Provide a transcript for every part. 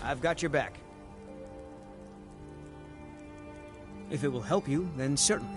I've got your back. If it will help you, then certainly.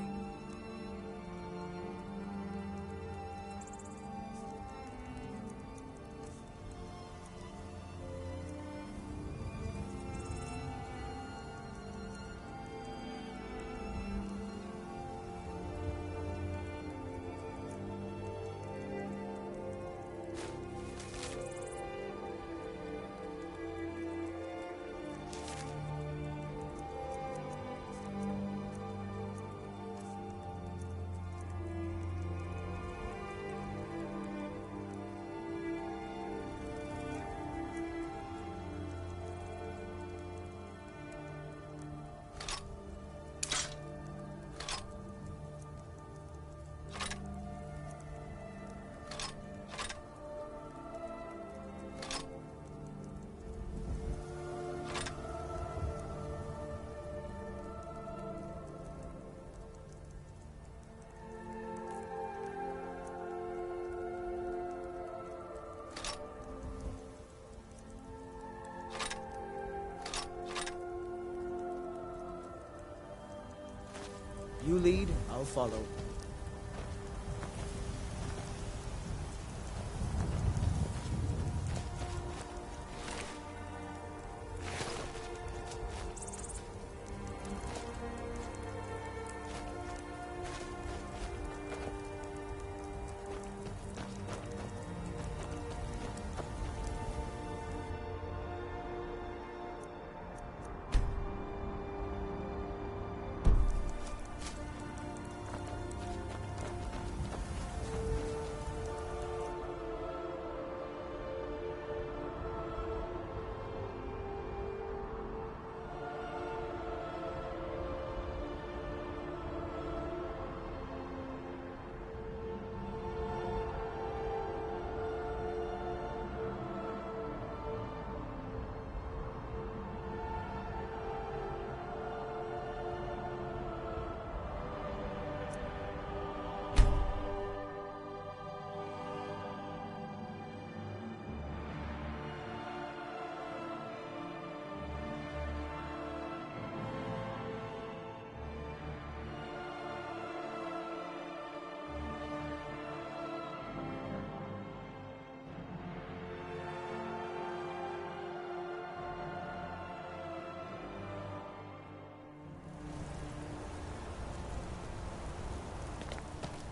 You lead, I'll follow.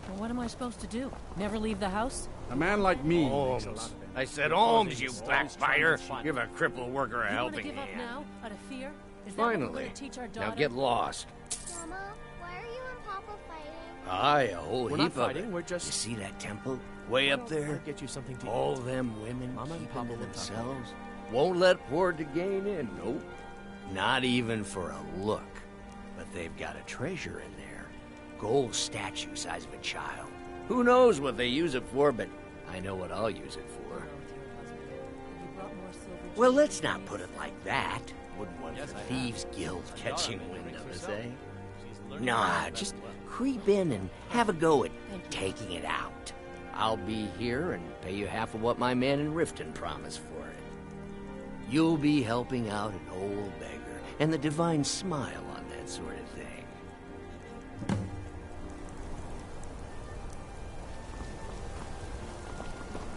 Well, what am I supposed to do? Never leave the house? A man like me. Holmes. I said Holmes, you backfire. Give a crippled worker a You want to helping give up hand. now, out of fear? Is that what we're Finally. gonna teach our daughter? Now get lost. Mama, why are you and Papa fighting? Aye, a whole We're heap not of fighting, it. we're just... You see that temple? Way up there? I'll get you something to eat. All them women Mama and keeping Papa to will talk themselves. Won't let poor Degain in, nope. Not even for a look. But they've got a treasure in there. Gold statue size of a child. Who knows what they use it for, but I know what I'll use it for. Well, let's not put it like that. Wouldn't want the Thieves Guild catching wind of us, eh? Nah, just creep in and have a go at taking it out. I'll be here and pay you half of what my man in Riften promised for it. You'll be helping out an old beggar, and the divine smile on that sort of thing.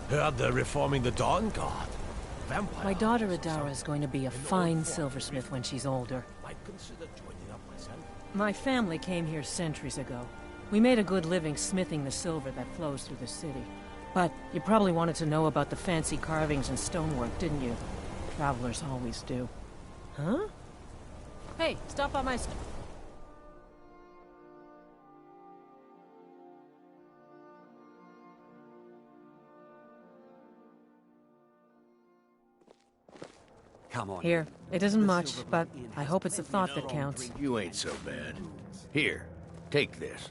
Heard they're reforming the Dawn Guard. Vampire. My daughter Adara is going to be a fine silversmith when she's older. Might consider joining up myself. My family came here centuries ago. We made a good living smithing the silver that flows through the city. But you probably wanted to know about the fancy carvings and stonework, didn't you? Travelers always do. Huh? Hey, stop by my... Come on. Here. It isn't much, but I hope it's the thought that counts. You ain't so bad. Here, take this.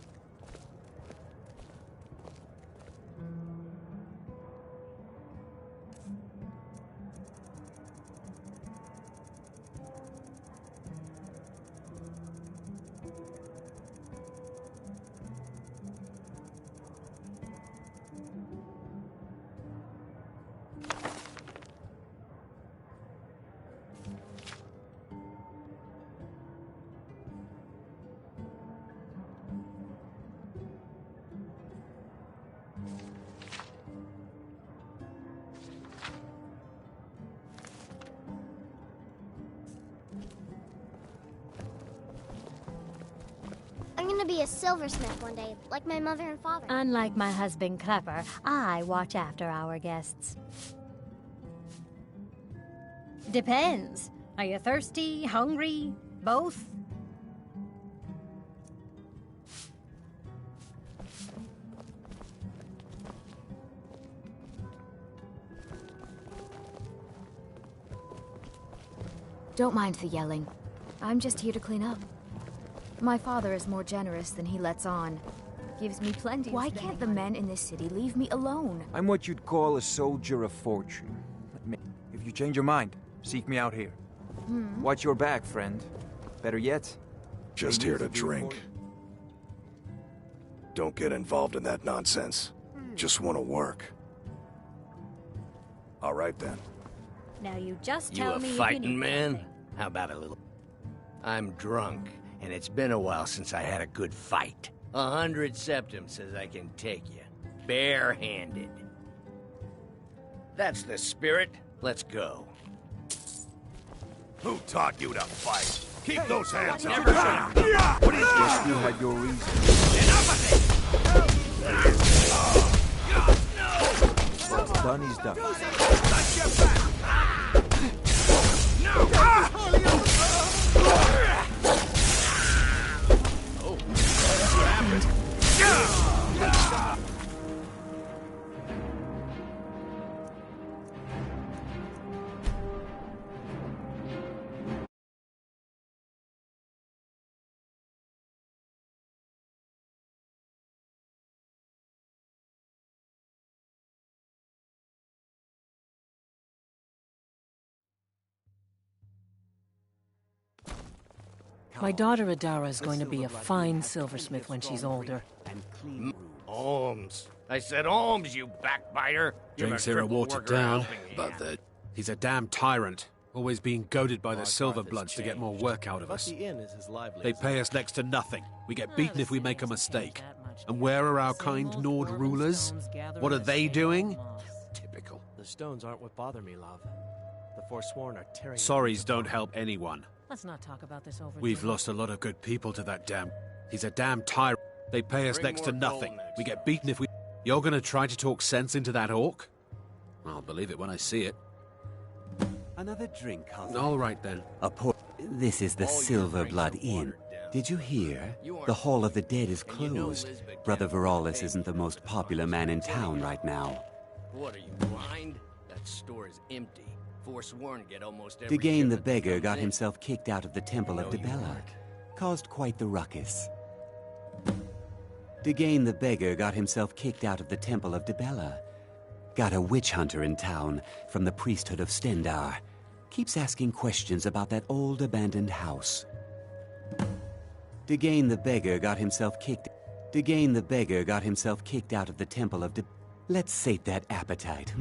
I'm gonna be a silversmith one day, like my mother and father. Unlike my husband Clever, I watch after our guests. Depends. Are you thirsty, hungry, both? Don't mind the yelling. I'm just here to clean up. My father is more generous than he lets on. Gives me plenty. Why can't the men in this city leave me alone? I'm what you'd call a soldier of fortune. If you change your mind, seek me out here. Watch your back, friend. Better yet, just here to drink. Don't get involved in that nonsense. Just want to work. All right then. Now you just You tell a me if you fighting need man? something. How about a little? I'm drunk, and it's been a while since I had a good fight. 100 septum says I can take you, barehanded. That's the spirit. Let's go. Who taught you to fight? Keep those hands up. Never shut up. What is guess you had your reasons. Enough of it! What's done is done. Touch your back! No! Oh, what happened? My daughter Adara is going to be a fine silversmith when she's older. Holmes. I said Holmes, you backbiter. Drinks here are watered down, but he's a damn tyrant. Always being goaded by the Silverbloods to get more work out of us. They pay us next to nothing. We get beaten if we make a mistake. And where are our kind Nord rulers? What are they doing? Typical. The stones aren't what bother me, love. The Forsworn are tearing... Sorries don't help anyone. Let's not talk about this over. We've dinner. lost a lot of good people to that damn... He's a damn tyrant. They pay us next to nothing. We get beaten if we... You're gonna try to talk sense into that orc? I'll believe it when I see it. Another drink, cousin. All right, then. This is the Silverblood Inn. Did you hear? The Hall of the Dead is closed. Brother Veralis isn't the most popular man in town right now. What are you, blind? That store is empty. Forsworn get almost every Degane the shipment that Beggar comes got in. himself kicked out of the Temple of Dibella. Caused quite the ruckus. Degane the Beggar got himself kicked out of the Temple of Dibella. Got a witch hunter in town from the priesthood of Stendar. Keeps asking questions about that old abandoned house. Degane the Beggar got himself kicked... Degane the Beggar got himself kicked out of the Temple of Let's sate that appetite,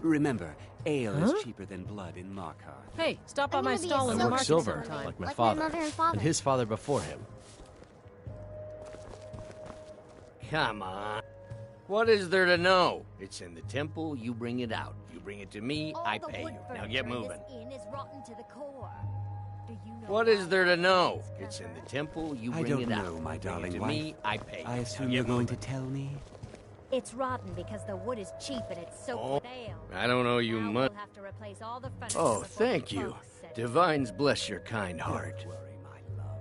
Remember, ale is cheaper than blood in Markarth. Hey, stop by I'm my gonna be a stall in the silver market silver, sometime. like my Like father. my mother and father. And his father before him. Come on. What is there to know? It's in the temple, you bring it out. You bring it to me, I pay you. Now get moving. What is there to know? It's in the temple, you I bring don't it out. know, my You bring darling it to wife. me, I pay you. I Now assume get you're going moving. to tell me? It's rotten because the wood is cheap and it's soaked Oh, with ale. I don't owe you Now much. we'll have to replace all the furniture Oh, before thank the you. bugs set in. Divines bless your kind heart. Don't worry, my love.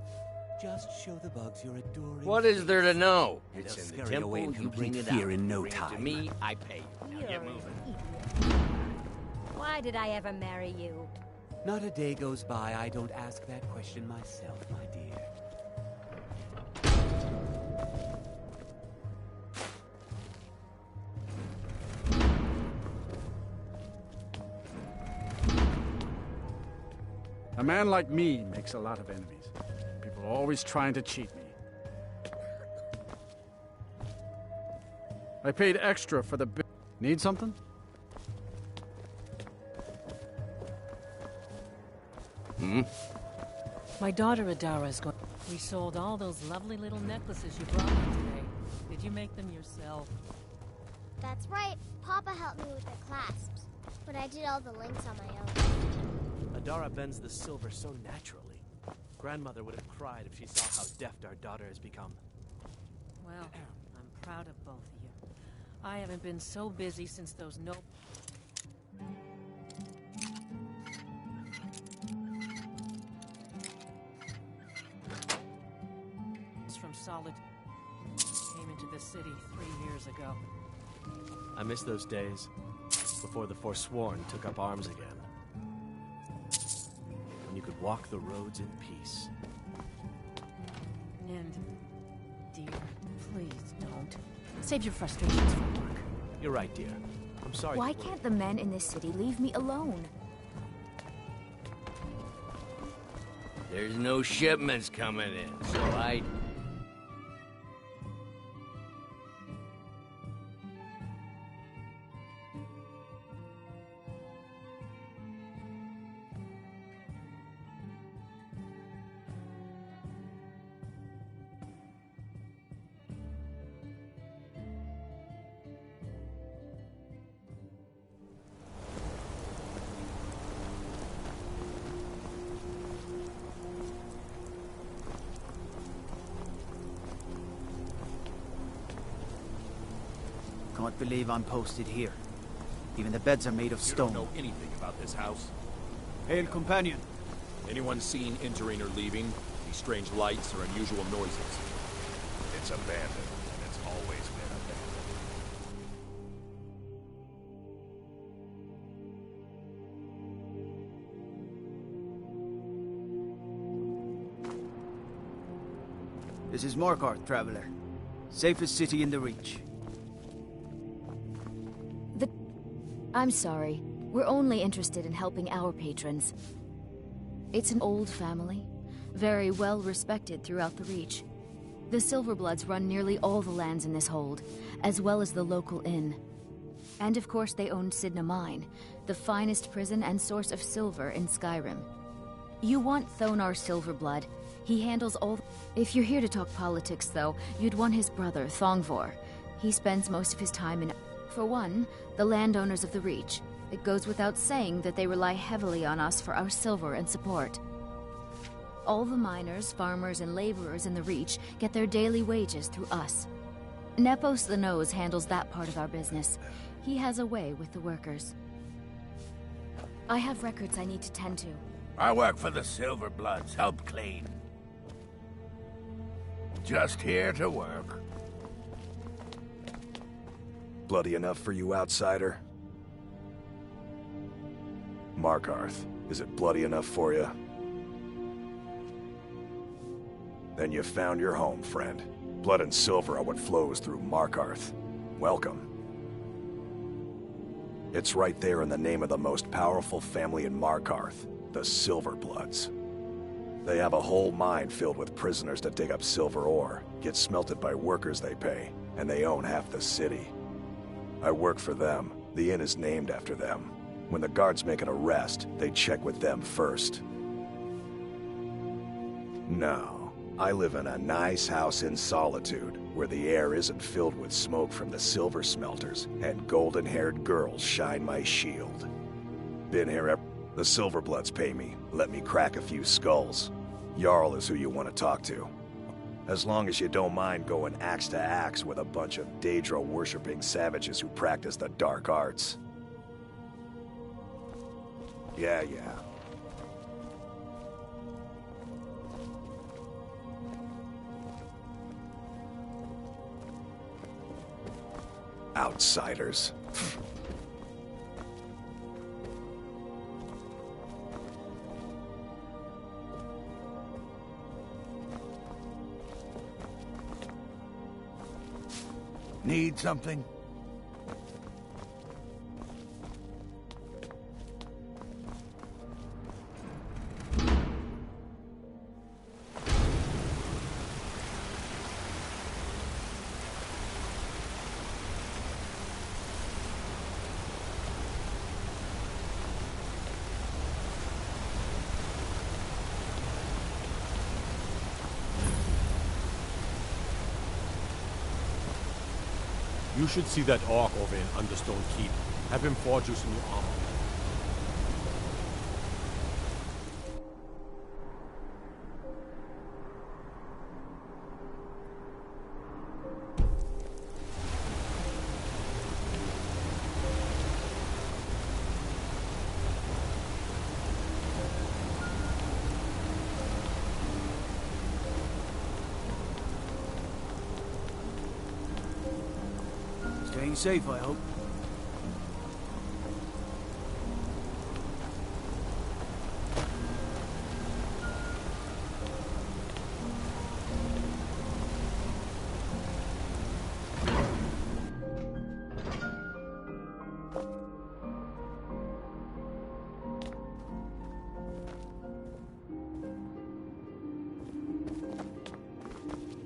Just show the bugs your adoring What is there to face, know? and It's they'll in the scurry temple, away in you bring complete it fear out. in no Bring it to time. me, I pay you. Now You're get an moving. idiot. Why did I ever marry you? Not a day goes by I don't ask that question myself, my dear. A man like me makes a lot of enemies. People are always trying to cheat me. I paid extra for the bill. Need something? My daughter Adara is going... We sold all those lovely little necklaces you brought me today. Did you make them yourself? That's right. Papa helped me with the clasps, but I did all the links on my own. Adara bends the silver so naturally. Grandmother would have cried if she saw how deft our daughter has become. Well, I'm proud of both of you. I haven't been so busy since those from Solid came into the city 3 years ago. I miss those days, before the Forsworn took up arms again. When you could walk the roads in peace. And, dear, please don't. Save your frustrations for work. You're right, dear. I'm sorry. Why can't the men in this city leave me alone? There's no shipments coming in, so I... Can't believe I'm posted here. Even the beds are made of stone. You don't know anything about this house? Hail, companion. Anyone seen entering or leaving? Any strange lights or unusual noises? It's abandoned, and it's always been abandoned. This is Markarth, traveler. Safest city in the Reach. I'm sorry. We're only interested in helping our patrons. It's an old family, very well respected throughout the Reach. The Silverbloods run nearly all the lands in this hold, as well as the local inn. And of course they own Sidna Mine, the finest prison and source of silver in Skyrim. You want Thonar Silverblood. He handles all... If you're here to talk politics, though, you'd want his brother, Thongvor. He spends most of his time in... For one, the landowners of the Reach. It goes without saying that they rely heavily on us for our silver and support. All the miners, farmers, and laborers in the Reach get their daily wages through us. Nepos the Nose handles that part of our business. He has a way with the workers. I have records I need to tend to. I work for the Silverbloods, help clean. Just here to work. Bloody enough for you, outsider? Markarth, is it bloody enough for you? Then you found your home, friend. Blood and silver are what flows through Markarth. Welcome. It's right there in the name of the most powerful family in Markarth, the Silverbloods. They have a whole mine filled with prisoners to dig up silver ore, get smelted by workers they pay, and they own half the city. I work for them. The inn is named after them. When the guards make an arrest, they check with them first. No, I live in a nice house in solitude, where the air isn't filled with smoke from the silver smelters, and golden-haired girls shine my shield. Been here The Silverbloods pay me, let me crack a few skulls. Jarl is who you want to talk to. As long as you don't mind going axe to axe with a bunch of Daedra-worshipping savages who practice the dark arts. Yeah. Outsiders. Need something? You should see that orc over in Understone Keep. Have him forge you some new armor. Be safe, I hope.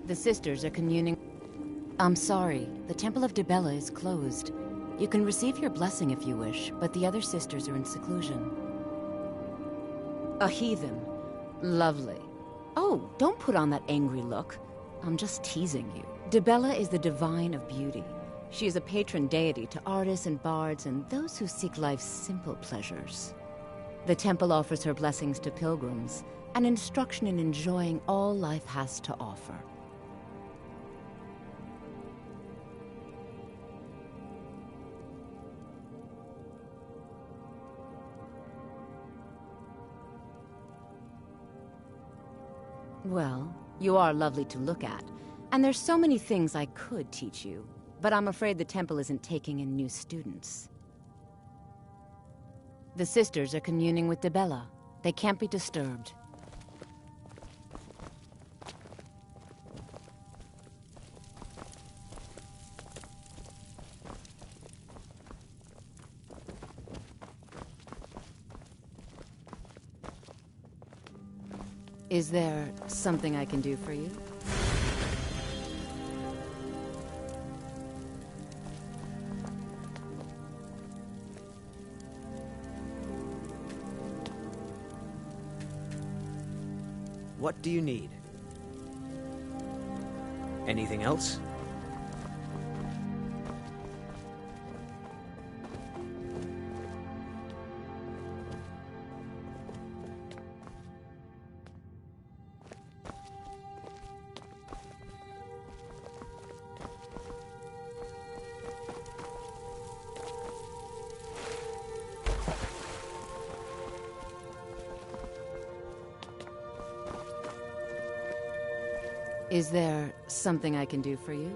The sisters are communing. I'm sorry, the Temple of Dibella is closed. You can receive your blessing if you wish, but the other sisters are in seclusion. A heathen. Lovely. Oh, don't put on that angry look. I'm just teasing you. Dibella is the divine of beauty. She is a patron deity to artists and bards and those who seek life's simple pleasures. The temple offers her blessings to pilgrims, and instruction in enjoying all life has to offer. Well, you are lovely to look at, and there's so many things I could teach you, but I'm afraid the temple isn't taking in new students. The sisters are communing with Dibella. They can't be disturbed. Is there something I can do for you? What do you need? Anything else? Is there something I can do for you?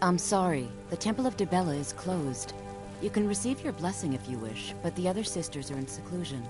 I'm sorry, the Temple of Dibella is closed. You can receive your blessing if you wish, but the other sisters are in seclusion.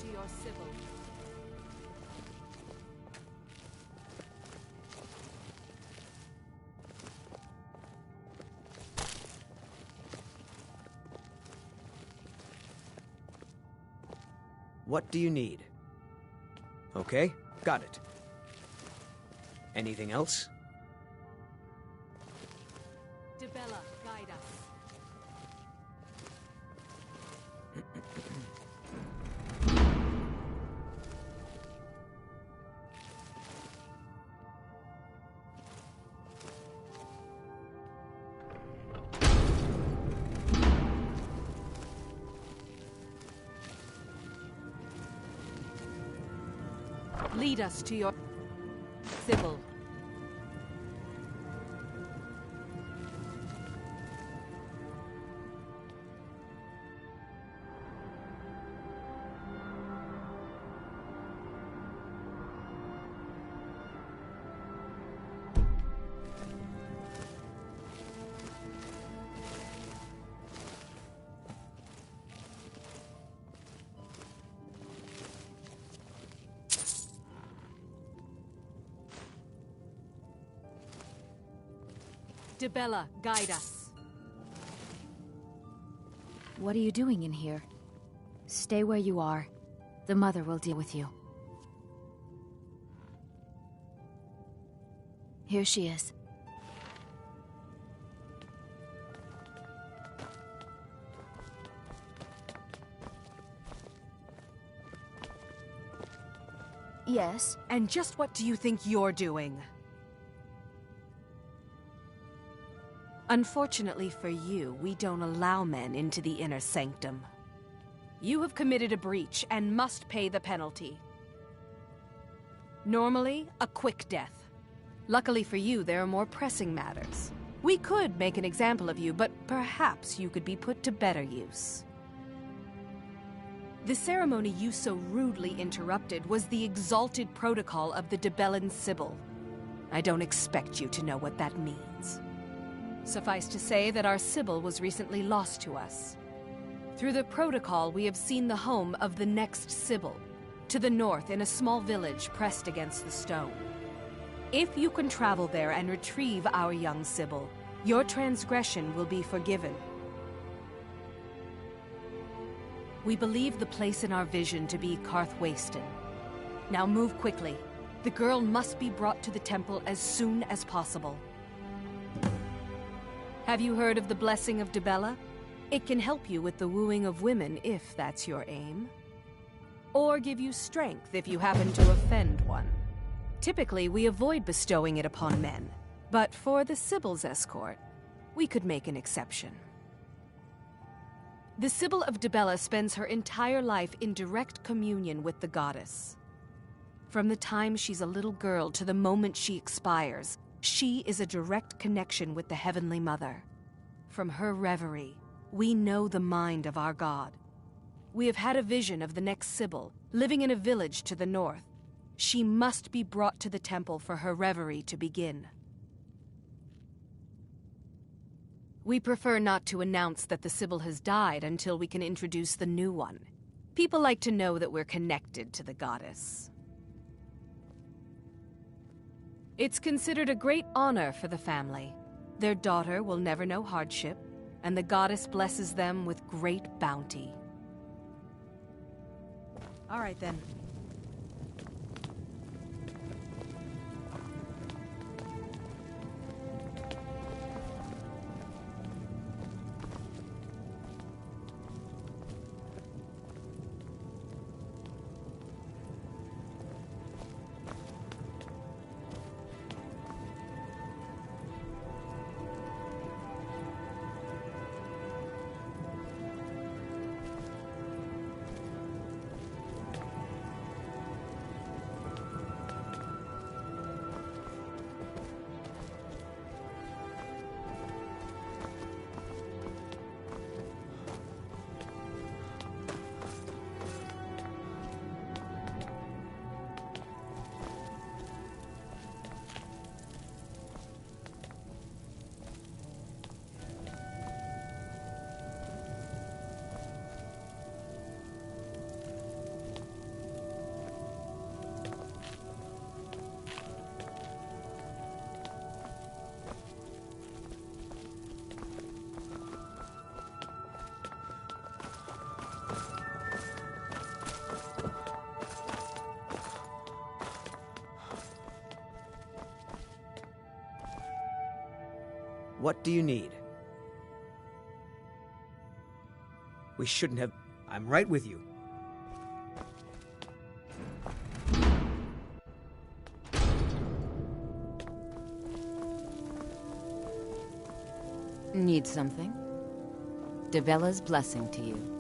to your Sybil. What do you need? Okay, got it. Anything else? Dibella, guide us. Lead us to your Sybil. Dibella, guide us. What are you doing in here? Stay where you are. The mother will deal with you. Here she is. Yes? And just what do you think you're doing? Unfortunately for you, we don't allow men into the inner sanctum. You have committed a breach and must pay the penalty. Normally, a quick death. Luckily for you, there are more pressing matters. We could make an example of you, but perhaps you could be put to better use. The ceremony you so rudely interrupted was the exalted protocol of the Dibellan Sybil. I don't expect you to know what that means. Suffice to say that our Sybil was recently lost to us. Through the protocol, we have seen the home of the next Sybil, to the north in a small village pressed against the stone. If you can travel there and retrieve our young Sybil, your transgression will be forgiven. We believe the place in our vision to be Karthwasten. Now move quickly. The girl must be brought to the temple as soon as possible. Have you heard of the blessing of Dibella? It can help you with the wooing of women if that's your aim. Or give you strength if you happen to offend one. Typically, we avoid bestowing it upon men, but for the Sybil's escort, we could make an exception. The Sybil of Dibella spends her entire life in direct communion with the goddess. From the time she's a little girl to the moment she expires, she is a direct connection with the Heavenly Mother. From her reverie, we know the mind of our God. We have had a vision of the next Sybil, living in a village to the north. She must be brought to the temple for her reverie to begin. We prefer not to announce that the Sybil has died until we can introduce the new one. People like to know that we're connected to the goddess. It's considered a great honor for the family. Their daughter will never know hardship, and the goddess blesses them with great bounty. All right, then. What do you need? We shouldn't have... I'm right with you. Need something? Debella's blessing to you.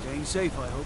Staying safe, I hope.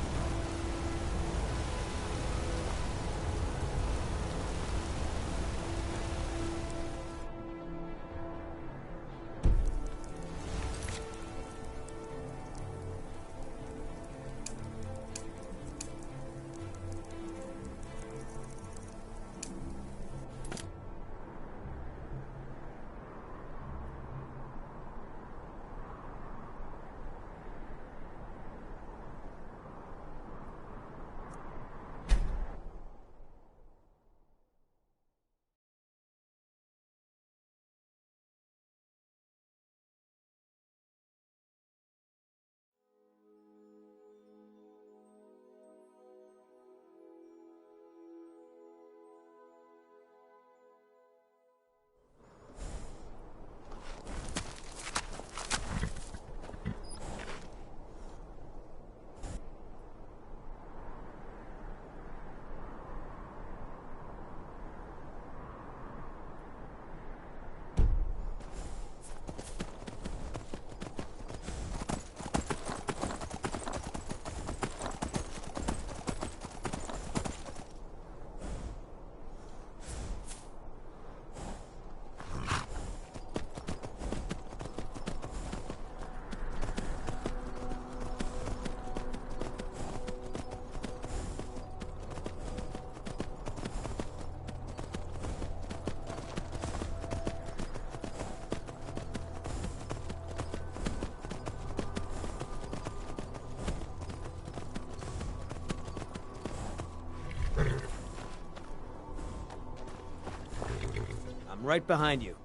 I'm right behind you.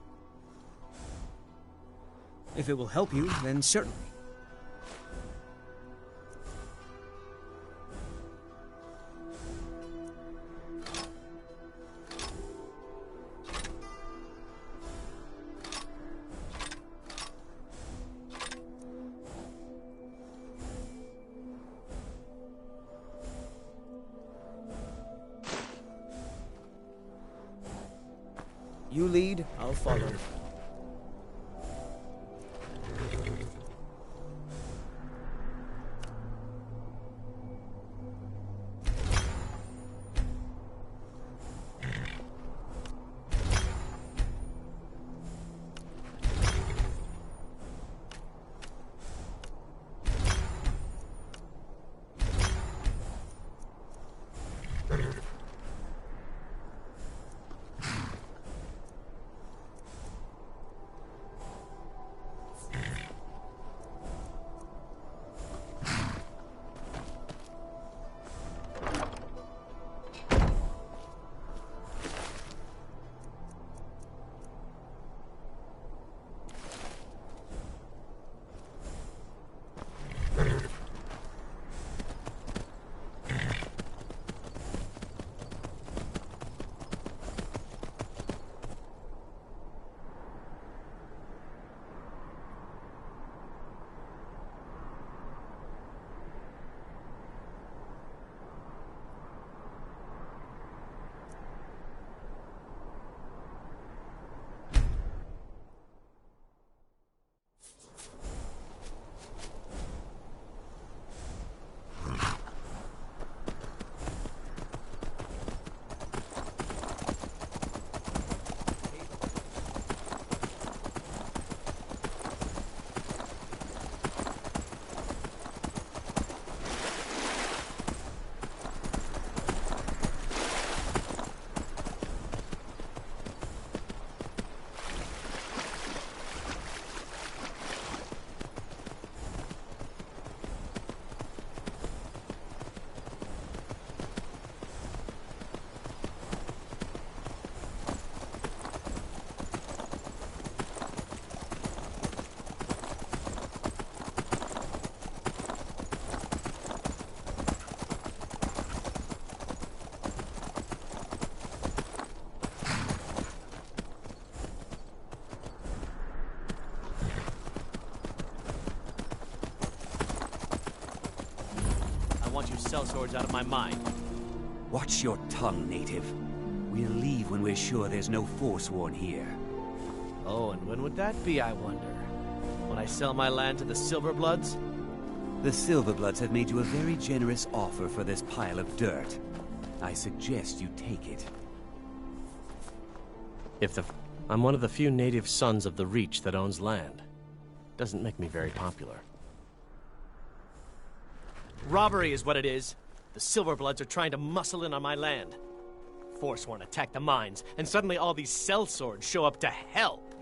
If it will help you, then certainly. You lead, I'll follow. sellswords out of my mind. Watch your tongue, native. We'll leave when we're sure there's no Forsworn here. Oh, and when would that be, I wonder? When I sell my land to the Silverbloods? The Silverbloods have made you a very generous offer for this pile of dirt. I suggest you take it. I'm one of the few native sons of the Reach that owns land. Doesn't make me very popular. Robbery is what it is. The Silverbloods are trying to muscle in on my land. Forsworn attacked the mines, and suddenly all these sellswords show up to help.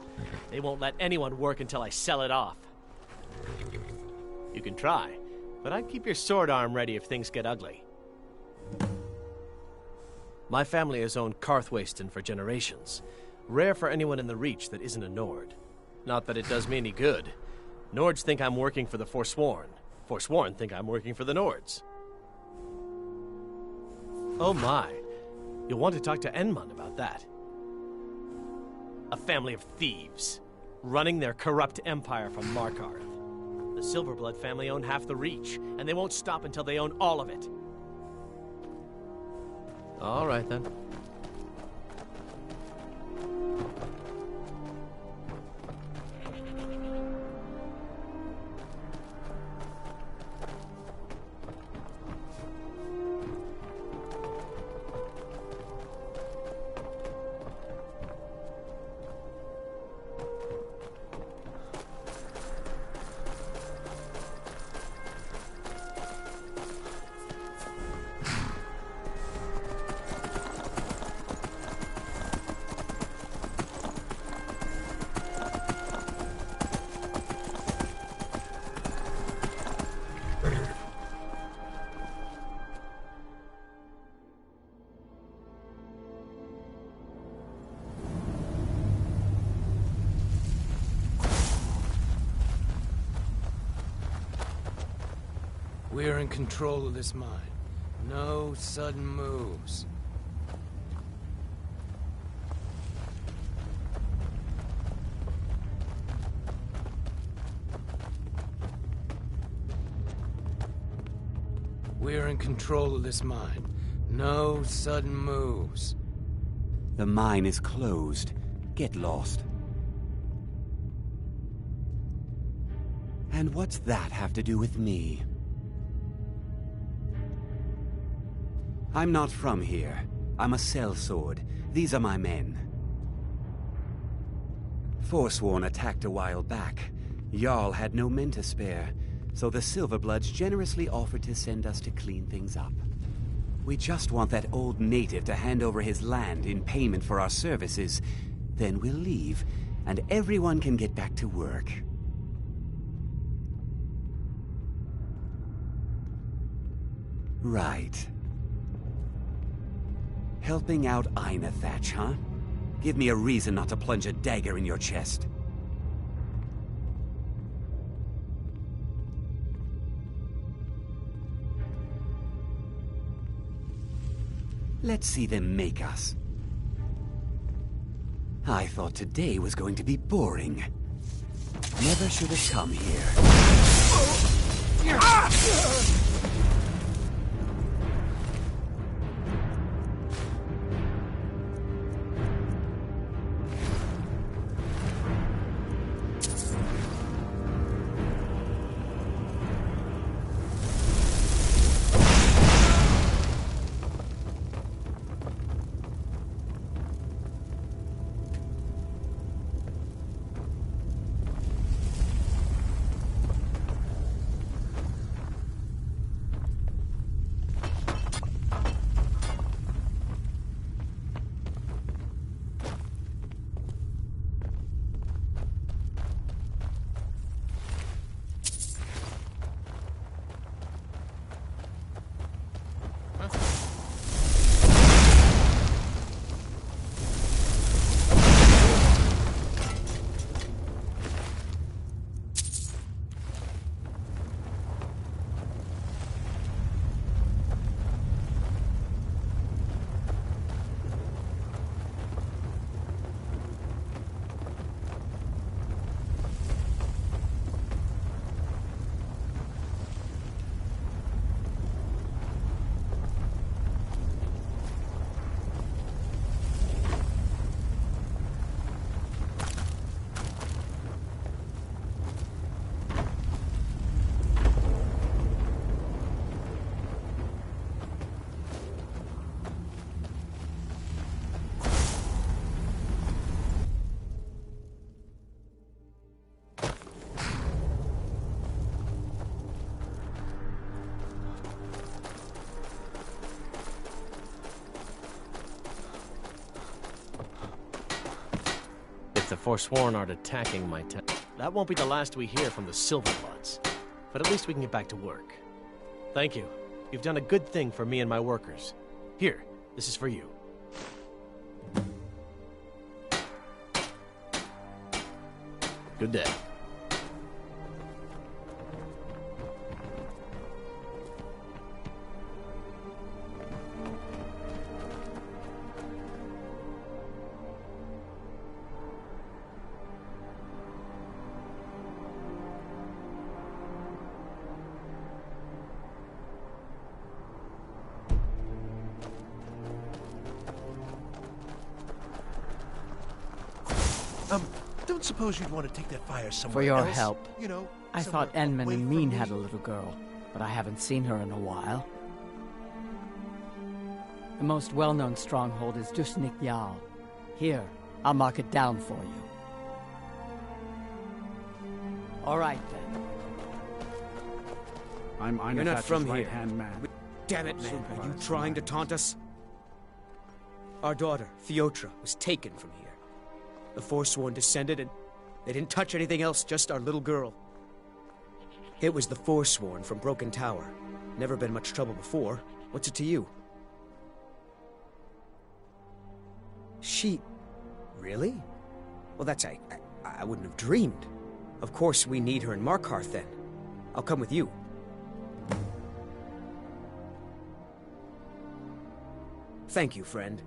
They won't let anyone work until I sell it off. You can try, but I'd keep your sword arm ready if things get ugly. My family has owned Karthwasten for generations. Rare for anyone in the Reach that isn't a Nord. Not that it does me any good. Nords think I'm working for the Forsworn. Forsworn think I'm working for the Nords. Oh my. You'll want to talk to Enmund about that. A family of thieves, running their corrupt empire from Markarth. The Silverblood family own half the Reach, and they won't stop until they own all of it. All right, then. We're in control of this mine. No sudden moves. We're in control of this mine. No sudden moves. The mine is closed. Get lost. And what's that have to do with me? I'm not from here. I'm a sellsword. These are my men. Forsworn attacked a while back. Jarl had no men to spare, so the Silverbloods generously offered to send us to clean things up. We just want that old native to hand over his land in payment for our services. Then we'll leave, and everyone can get back to work. Right. Helping out Einethach, huh? Give me a reason not to plunge a dagger in your chest. Let's see them make us. I thought today was going to be boring. Never should have come here. If the Forsworn aren't attacking my town, that won't be the last we hear from the Silverbloods. But at least we can get back to work. Thank you. You've done a good thing for me and my workers. Here, this is for you. Good day. Don't suppose you'd want to take that fire somewhere For your else? help. You know, I thought Enman and Mean had a little girl, but I haven't seen her in a while. The most well-known stronghold is Dusnik Yal. Here, I'll mark it down for you. All right, then. I'm You're not from here. right-hand man. Damn it, man. Are you trying to taunt us? Our daughter, Fyotra, was taken from here. The Forsworn descended and they didn't touch anything else, just our little girl. It was the Forsworn from Broken Tower. Never been much trouble before. What's it to you? She... Really? Well, that's... I wouldn't have dreamed. Of course we need her in Markarth then. I'll come with you. Thank you, friend.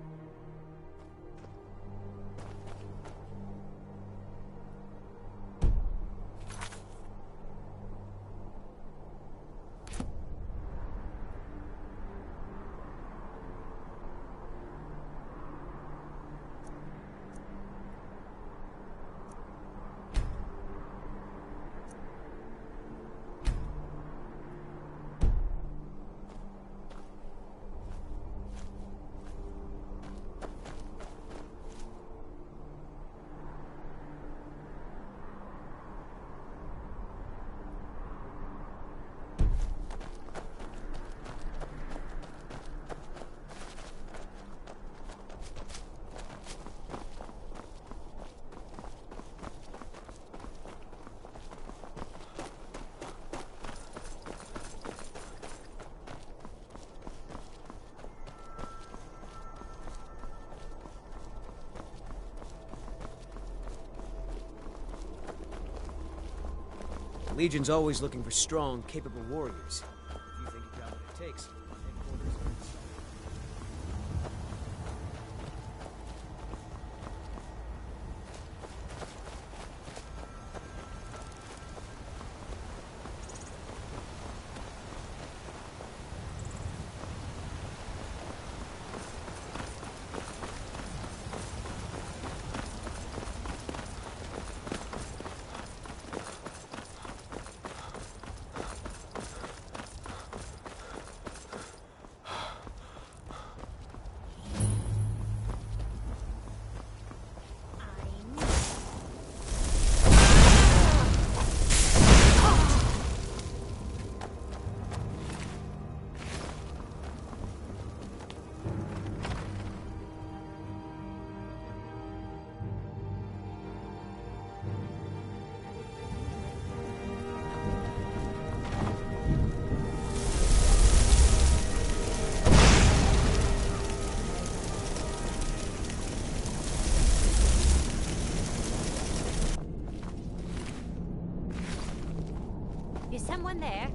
The Legion's always looking for strong, capable warriors. If you think you've got what it takes, headquarters are in sight. Is someone there?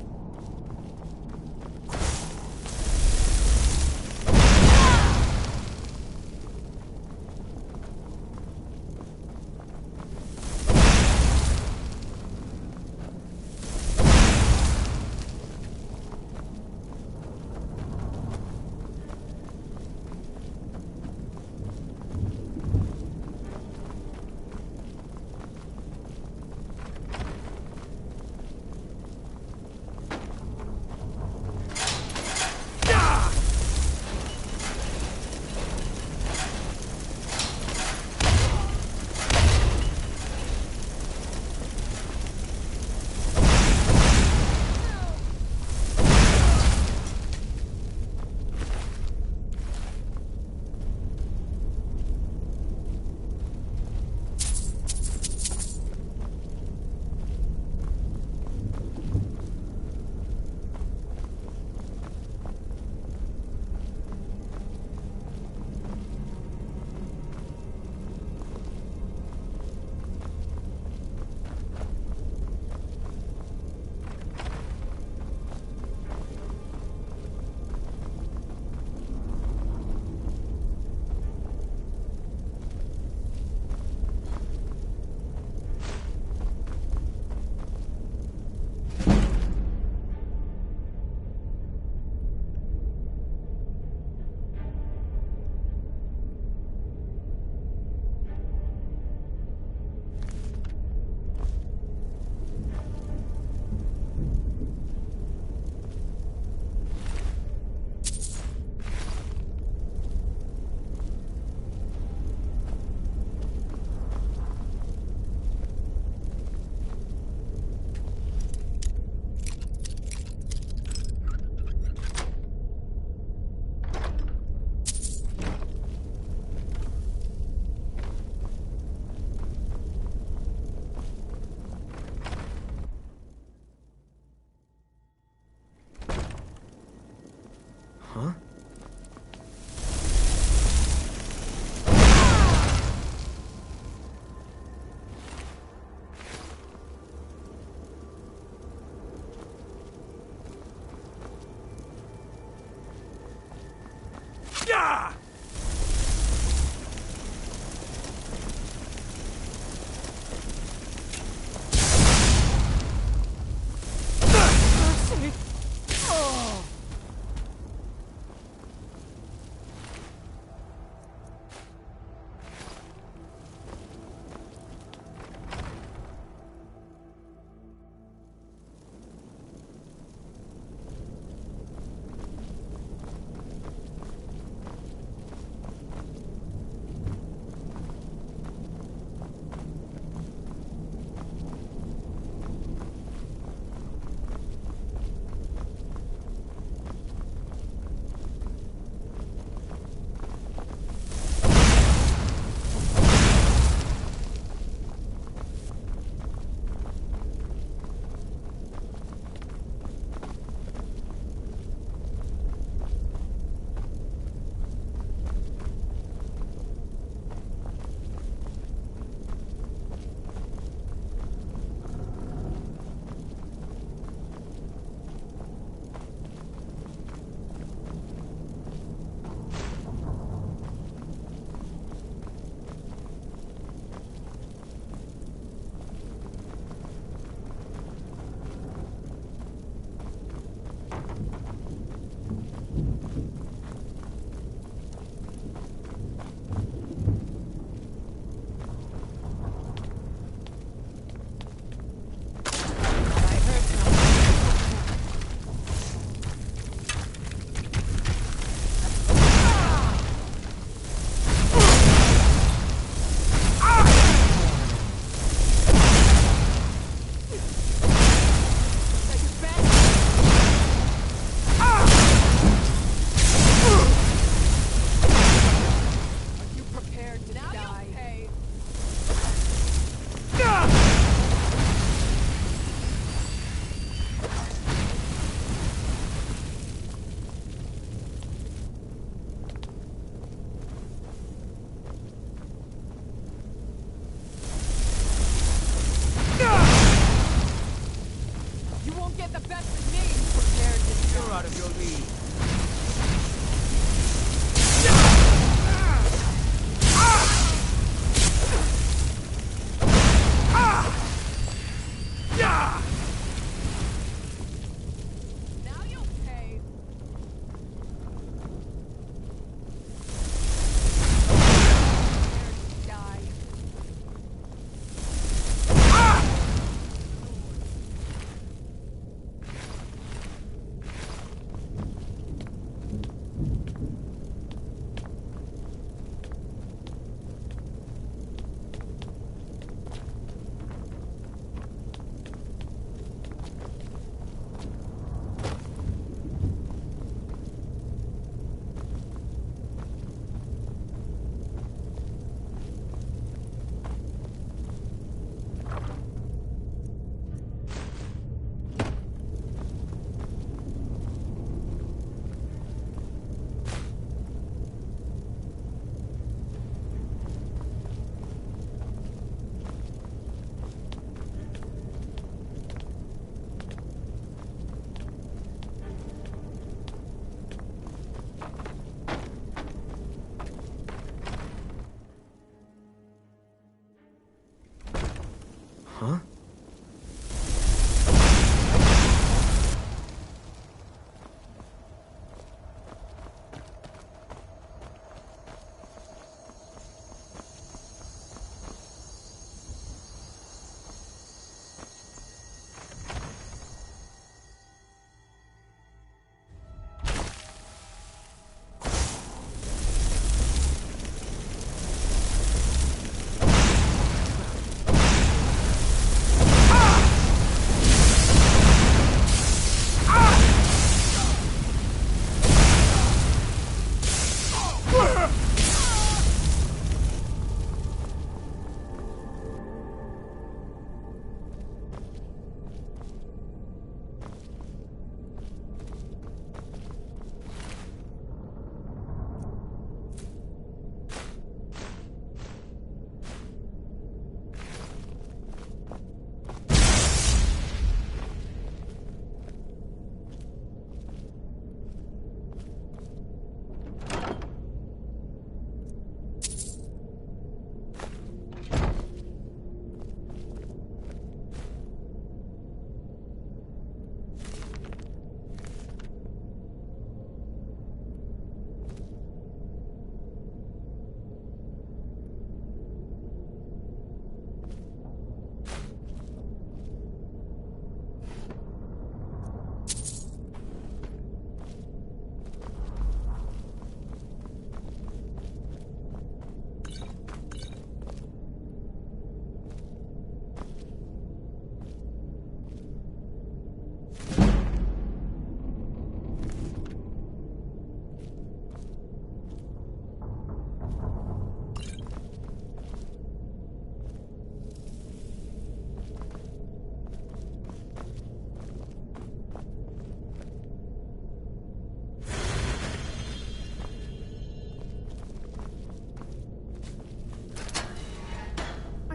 Huh?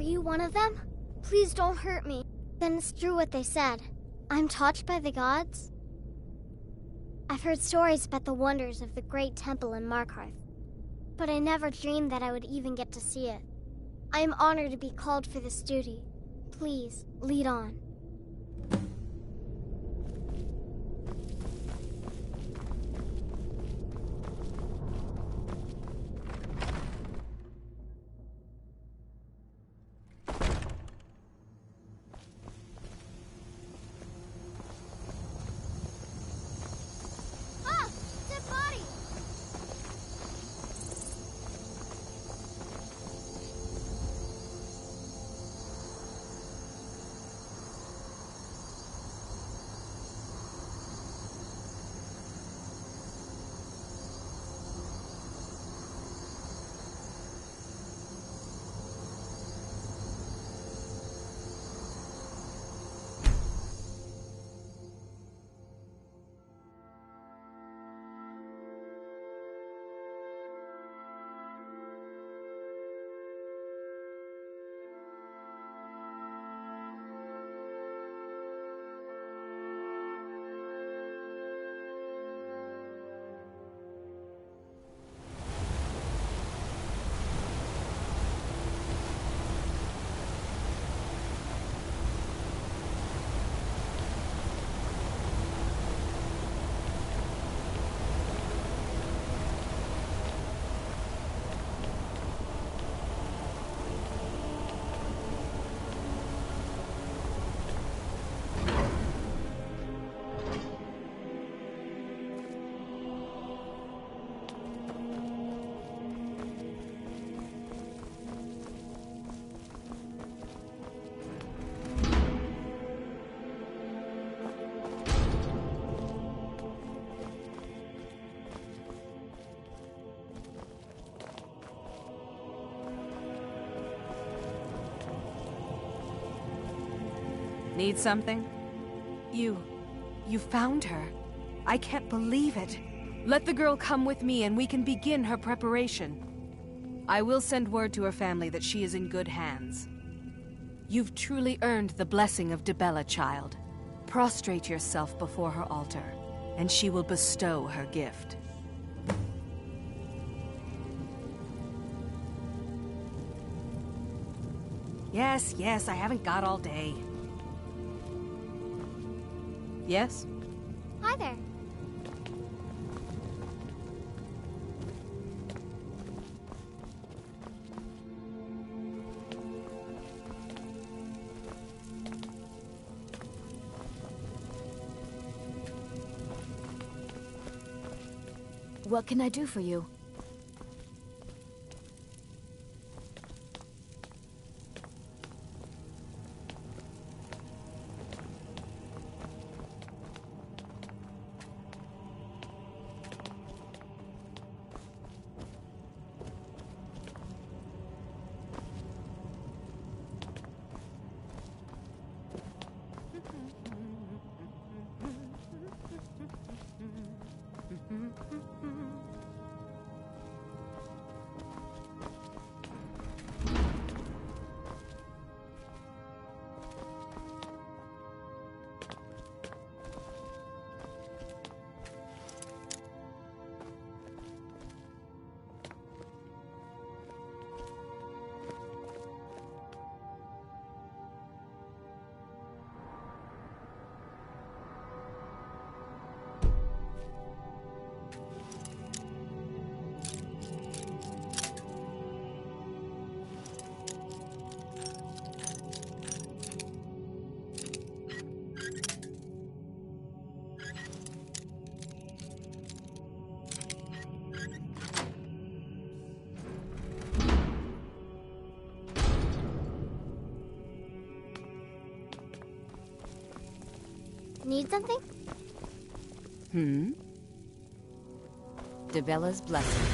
Are you one of them? Please don't hurt me. Then it's true what they said. I'm touched by the gods. I've heard stories about the wonders of the great temple in Markarth, but I never dreamed that I would even get to see it. I am honored to be called for this duty. Please, lead on. Need something? You found her. I can't believe it. Let the girl come with me and we can begin her preparation. I will send word to her family that she is in good hands. You've truly earned the blessing of Dibella, child. Prostrate yourself before her altar, and she will bestow her gift. Yes, yes, I haven't got all day. Yes? Hi there. What can I do for you? Need something? Debella's blessing.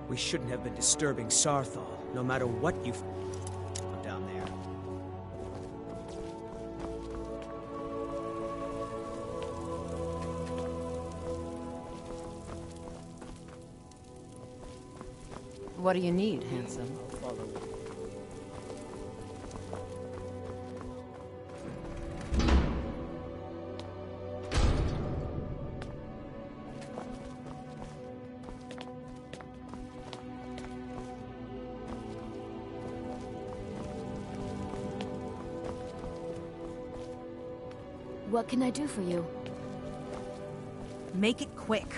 We shouldn't have been disturbing Sarthal, no matter what you've down there. What do you need, handsome? I'll follow you. What can I do for you? Make it quick.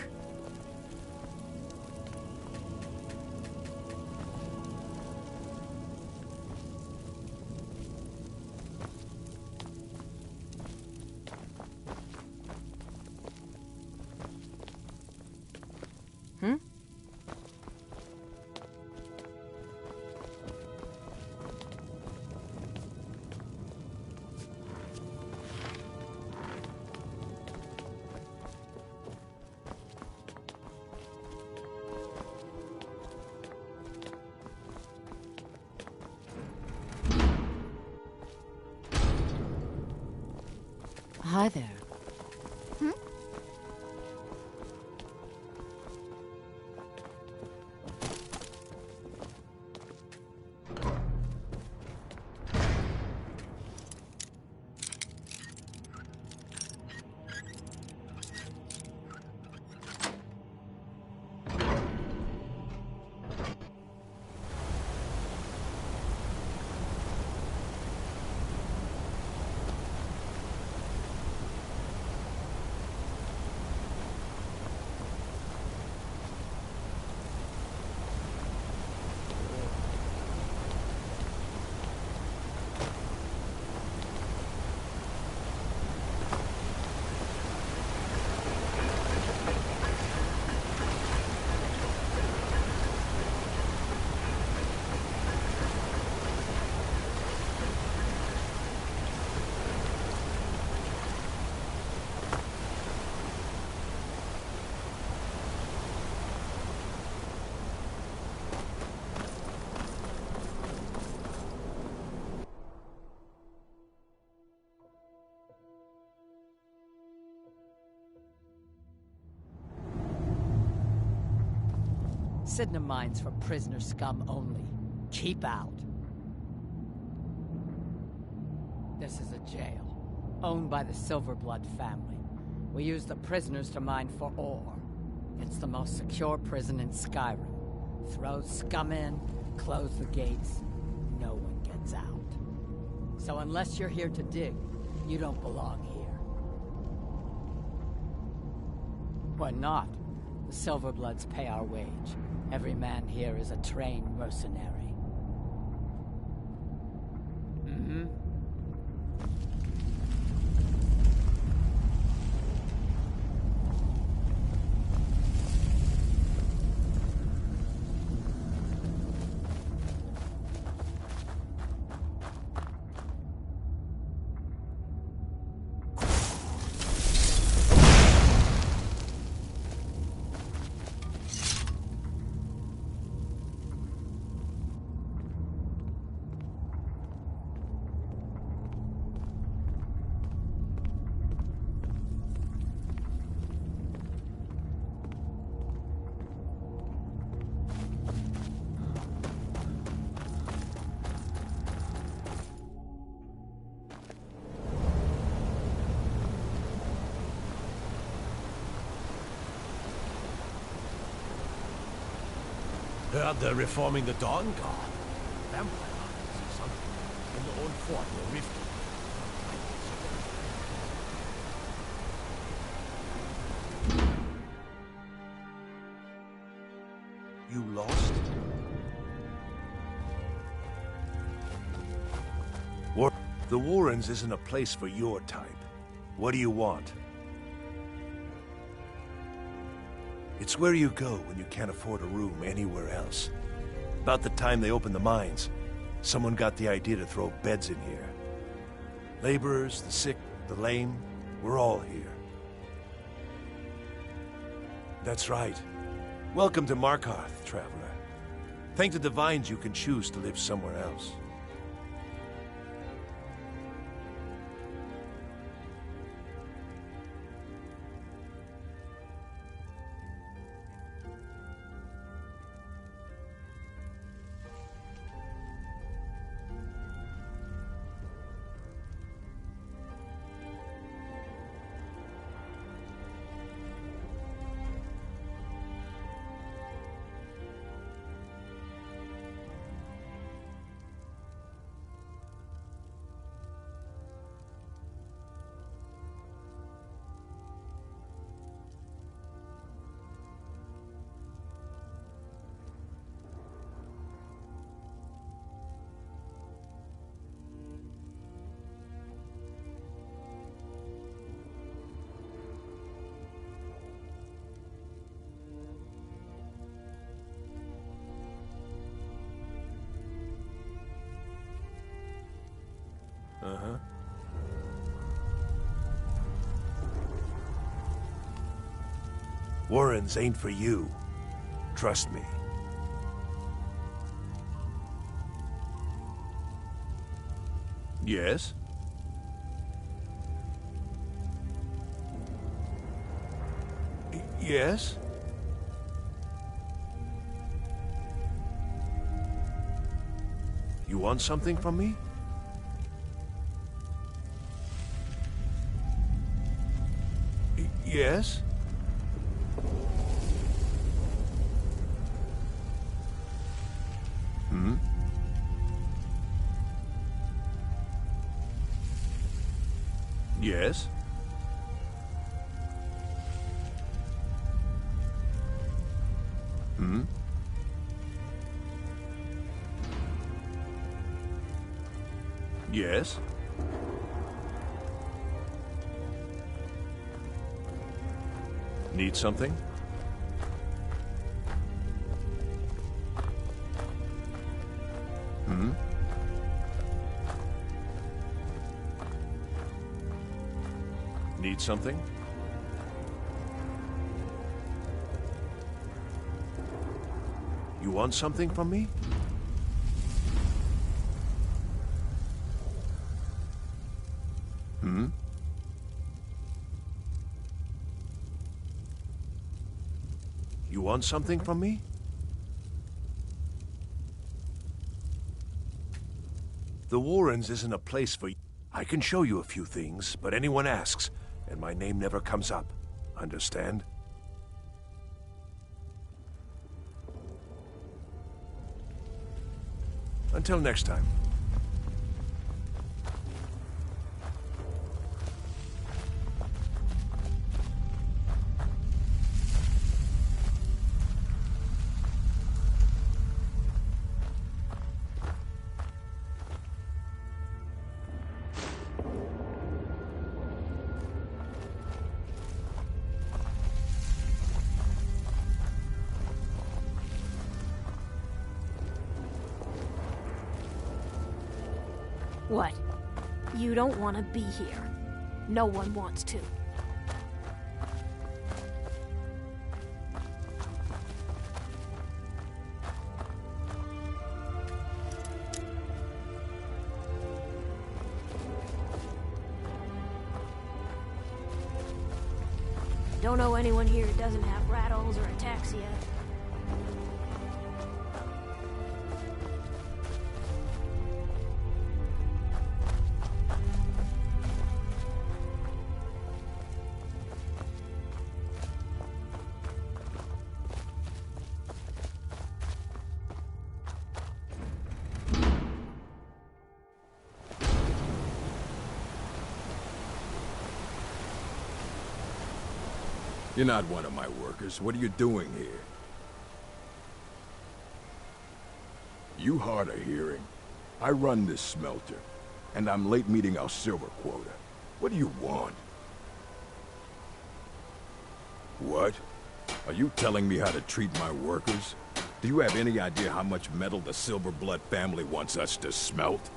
Hi there. Sidna mines for prisoner scum only. Keep out. This is a jail, owned by the Silverblood family. We use the prisoners to mine for ore. It's the most secure prison in Skyrim. Throw scum in, close the gates, no one gets out. So unless you're here to dig, you don't belong here. We're not. The Silverbloods pay our wage. Every man here is a trained mercenary. Mm-hmm. Heard they're reforming the Dawn Guard. Vampire hunters or something. In the old fort near Riften. You lost? The Warrens isn't a place for your type. What do you want? It's where you go when you can't afford a room anywhere else. About the time they opened the mines, someone got the idea to throw beds in here. Laborers, the sick, the lame, we're all here. That's right. Welcome to Markarth, traveler. Thank the Divines you can choose to live somewhere else. Uh-huh. Warrens ain't for you. Trust me. Yes? Yes? You want something from me? Yes? Hmm? Yes? Hmm? Yes? Need something? Hmm? Need something? You want something from me? Hmm? You want something from me? The Warrens isn't a place for you. I can show you a few things, but anyone asks, and my name never comes up. Understand? Until next time. What? You don't want to be here. No one wants to. Don't know anyone here who doesn't have rattles or ataxia. You're not one of my workers. What are you doing here? You hard of hearing. I run this smelter, and I'm late meeting our silver quota. What do you want? What? Are you telling me how to treat my workers? Do you have any idea how much metal the Silverblood family wants us to smelt?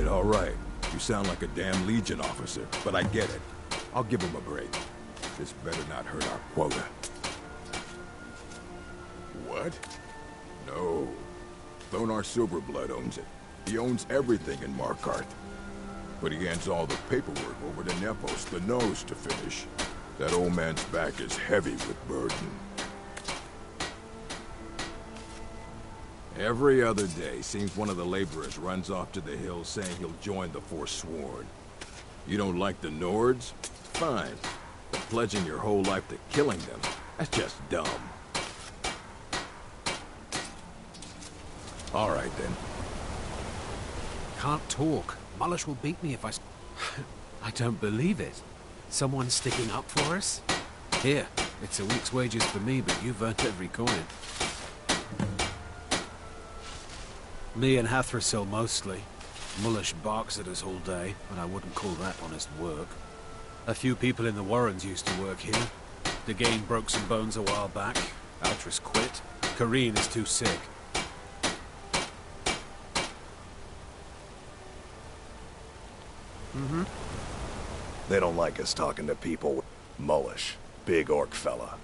All right. You sound like a damn Legion officer, but I get it. I'll give him a break. This better not hurt our quota. What? No. Thonar Silverblood owns it. He owns everything in Markarth. But he hands all the paperwork over to Nepos, the nose, to finish. That old man's back is heavy with burden. Every other day, seems one of the laborers runs off to the hills saying he'll join the Forsworn. You don't like the Nords? Fine. But pledging your whole life to killing them, that's just dumb. All right, then. Can't talk. Mullish will beat me if I... I don't believe it. Someone's sticking up for us? Here, it's a week's wages for me, but you've earned every coin. Me and Hathrasil mostly. Mullish barks at us all day, but I wouldn't call that honest work. A few people in the Warrens used to work here. Degane broke some bones a while back. Altris quit. Kareen is too sick. Mm-hmm. They don't like us talking to people. Mullish, big orc fella.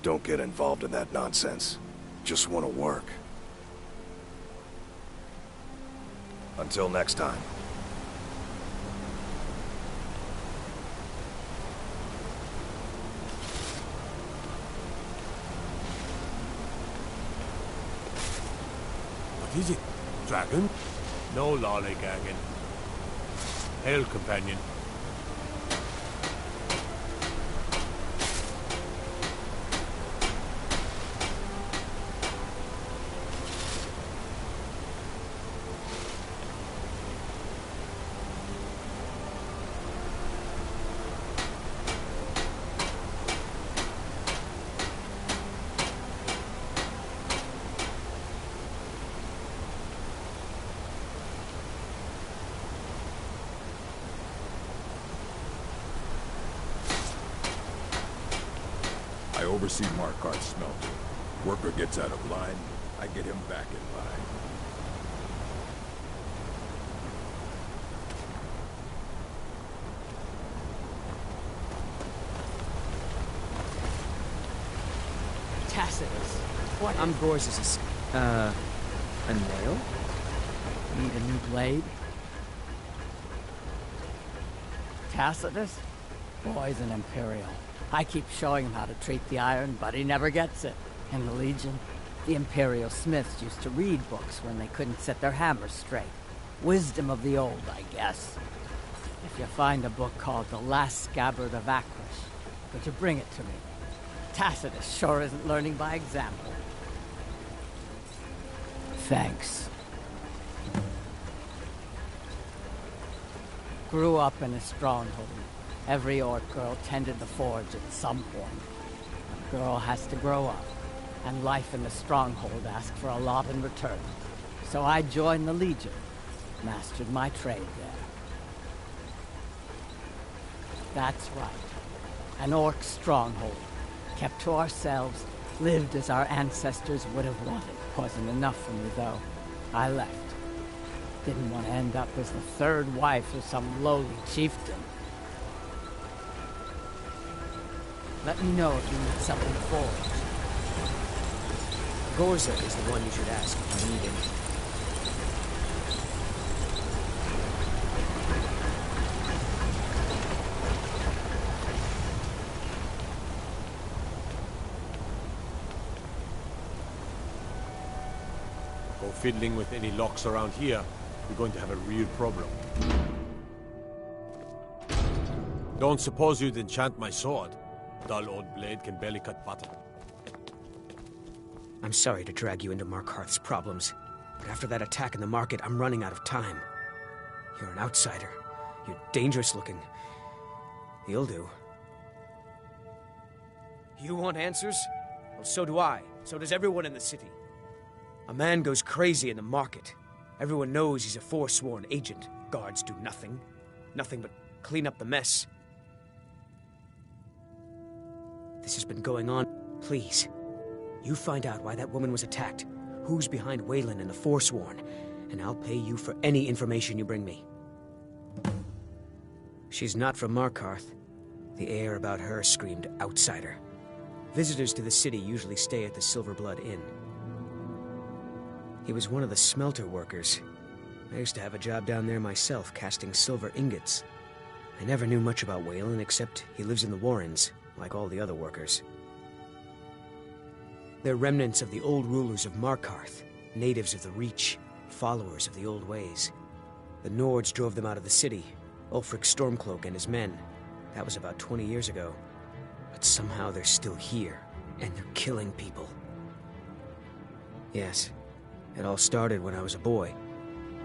Don't get involved in that nonsense. Just want to work. Until next time. What is it? Dragon? No lollygagging. Hail, companion. I oversee Markarth's smelter. Worker gets out of line, I get him back in line. Tacitus. What? Ambrosius. A nail? Need a new blade? Tacitus? Boy's an Imperial. I keep showing him how to treat the iron, but he never gets it. And the Legion? The Imperial Smiths used to read books when they couldn't set their hammers straight. Wisdom of the old, I guess. If you find a book called The Last Scabbard of Akrish, could you bring it to me? Tacitus sure isn't learning by example. Thanks. Grew up in a stronghold. Every orc girl tended the forge at some point. A girl has to grow up, and life in the stronghold asked for a lot in return. So I joined the Legion, mastered my trade there. That's right. An orc stronghold. Kept to ourselves, lived as our ancestors would have wanted. Wasn't enough for me, though. I left. Didn't want to end up as the third wife of some lowly chieftain. Let me know if you need something forged. Gorza is the one you should ask if you need him. Go fiddling with any locks around here, you're going to have a real problem. Don't suppose you'd enchant my sword? Dull old blade can barely cut butter. I'm sorry to drag you into Markarth's problems, but after that attack in the market, I'm running out of time. You're an outsider. You're dangerous looking. You'll do. You want answers? Well, so do I. So does everyone in the city. A man goes crazy in the market. Everyone knows he's a forsworn agent. Guards do nothing. Nothing but clean up the mess. This has been going on. Please, you find out why that woman was attacked, who's behind Waylon and the Forsworn, and I'll pay you for any information you bring me. She's not from Markarth. The air about her screamed outsider. Visitors to the city usually stay at the Silver Blood Inn. He was one of the smelter workers. I used to have a job down there myself, casting silver ingots. I never knew much about Waylon, except he lives in the Warrens, like all the other workers. They're remnants of the old rulers of Markarth, natives of the Reach, followers of the old ways. The Nords drove them out of the city, Ulfric Stormcloak and his men. That was about 20 years ago. But somehow they're still here, and they're killing people. Yes, it all started when I was a boy.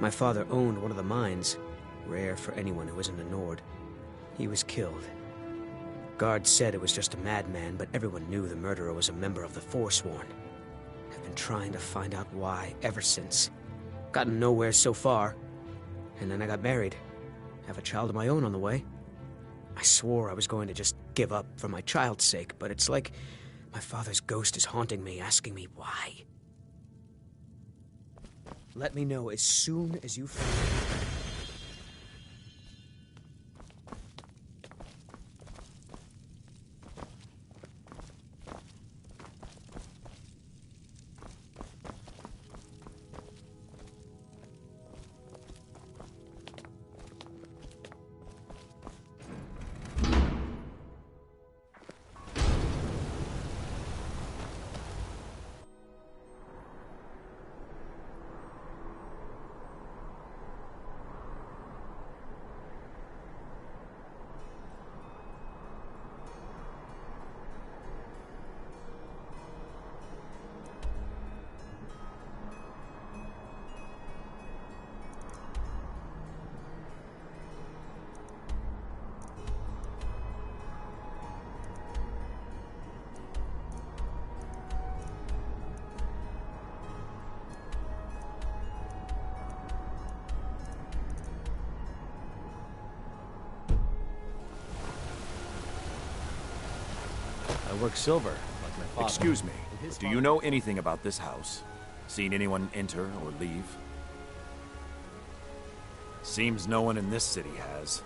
My father owned one of the mines, rare for anyone who isn't a Nord. He was killed. Guards said it was just a madman, but everyone knew the murderer was a member of the Forsworn. I've been trying to find out why ever since. Gotten nowhere so far. And then I got married. Have a child of my own on the way. I swore I was going to just give up for my child's sake, but it's like my father's ghost is haunting me, asking me why. Let me know as soon as you find it. I work silver, like my father. Excuse me, do you know anything about this house? Seen anyone enter or leave? Seems no one in this city has.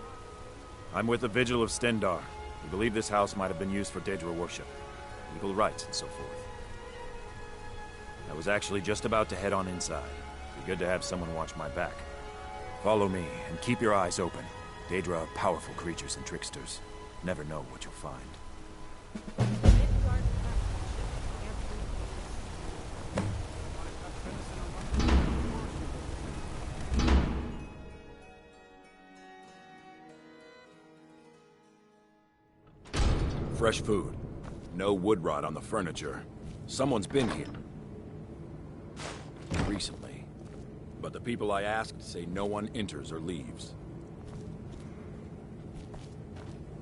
I'm with the Vigil of Stendar. We believe this house might have been used for Daedra worship, legal rites and so forth. I was actually just about to head on inside. Be good to have someone watch my back. Follow me, and keep your eyes open. Daedra are powerful creatures and tricksters. Never know what you'll find. fresh food. No wood rot on the furniture. Someone's been here. Recently. But the people I asked say no one enters or leaves.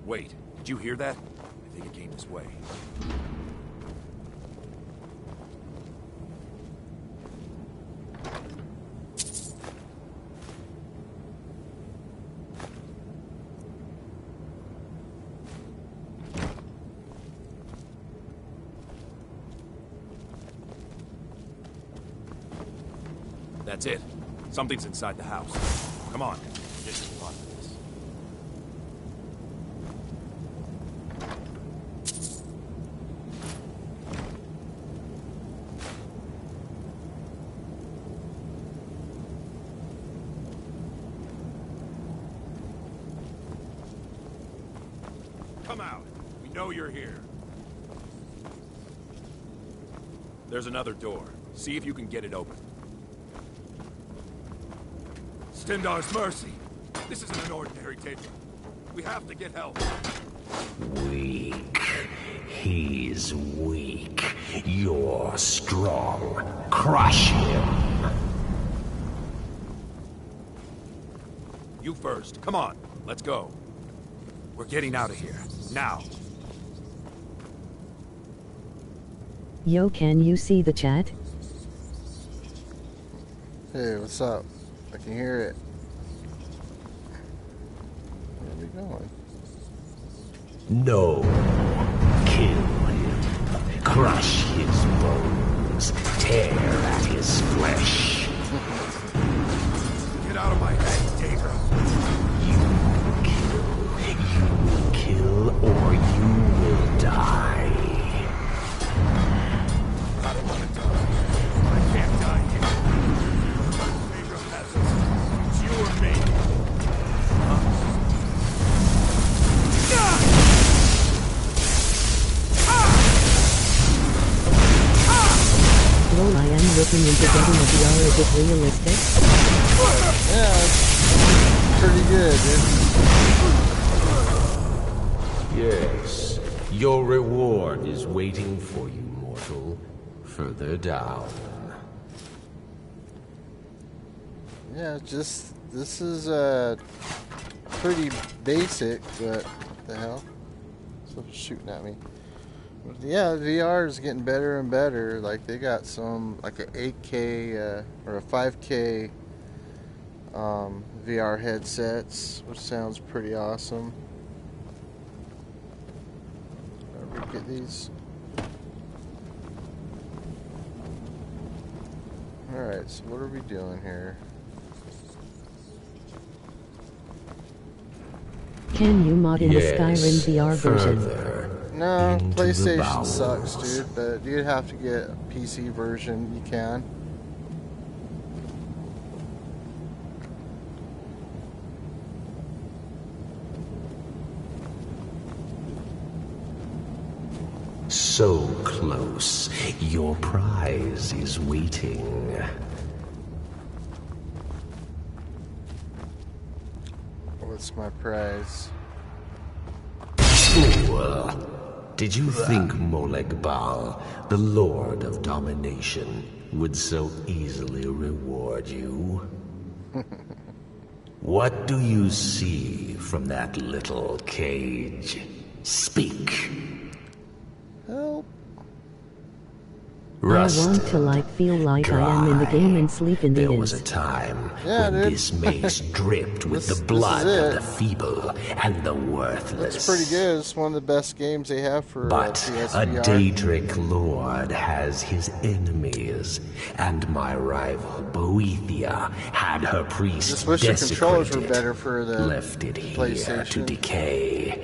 Wait, did you hear that? I think it came this way. That's it. Something's inside the house. Come on. This is a lot of this. Come out. We know you're here. There's another door. See if you can get it open. Stendar's mercy. This isn't an ordinary table. We have to get help. Weak. He's weak. You're strong. Crush him. You first. Come on. Let's go. We're getting out of here. Now. Yo, can you see the chat? Hey, what's up? I can hear it. Where are we going? No. Kill him. Crush his bones. Tear at his flesh. Get out of my head, Data. You will kill or you will die. I don't want to die. I can't die here. Pedro has us. It's you or me. Lol, I am looking into getting a VR. Is it realistic? Yeah, it's pretty good, dude. Yes. Your reward is waiting for you, mortal. Further down. Yeah, just this is pretty basic, but what the hell? Something's shooting at me. But yeah, VR is getting better and better. Like they got some like an 8K or a 5K VR headsets, which sounds pretty awesome. Where do we get these? Alright, so what are we doing here? Can you mod in the Skyrim VR version? No, PlayStation sucks, dude, but you'd have to get a PC version. You can. So close. Your prize is waiting. What's my prize? Fool! Did you think Moleg Bal, the Lord of Domination, would so easily reward you? What do you see from that little cage? Speak. Help. I want to feel like I am in the game and sleep in the There was a time when this maze dripped with the blood of the feeble and the worthless. It's pretty good. It's one of the best games they have for But PSVR. a Daedric lord has his enemies, and my rival Boethia had her priest Just wish the controllers were desecrated, better for the left it here PlayStation. to decay.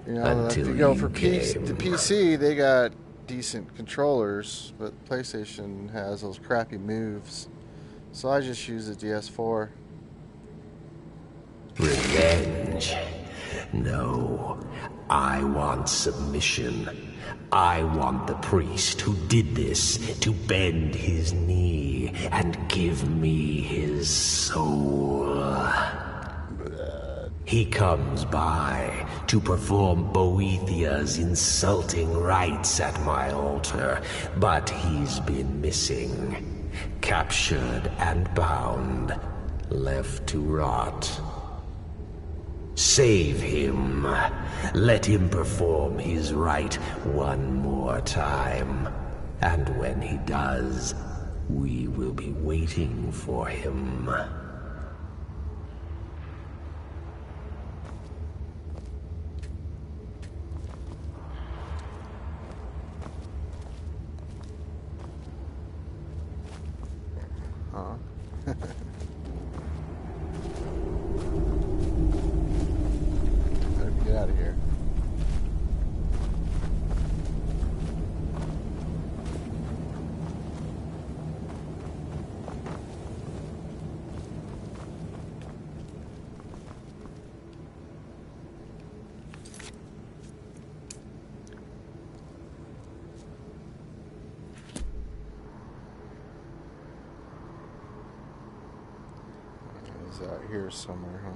You know, if you go for the PC, they got decent controllers, but PlayStation has those crappy moves. So I just use the DS4. Revenge? No. I want submission. I want the priest who did this to bend his knee and give me his soul. He comes by to perform Boethia's insulting rites at my altar, but he's been missing. Captured and bound, left to rot. Save him. Let him perform his rite one more time. And when he does, we will be waiting for him. Huh. Better get out of here. He's out here somewhere, huh?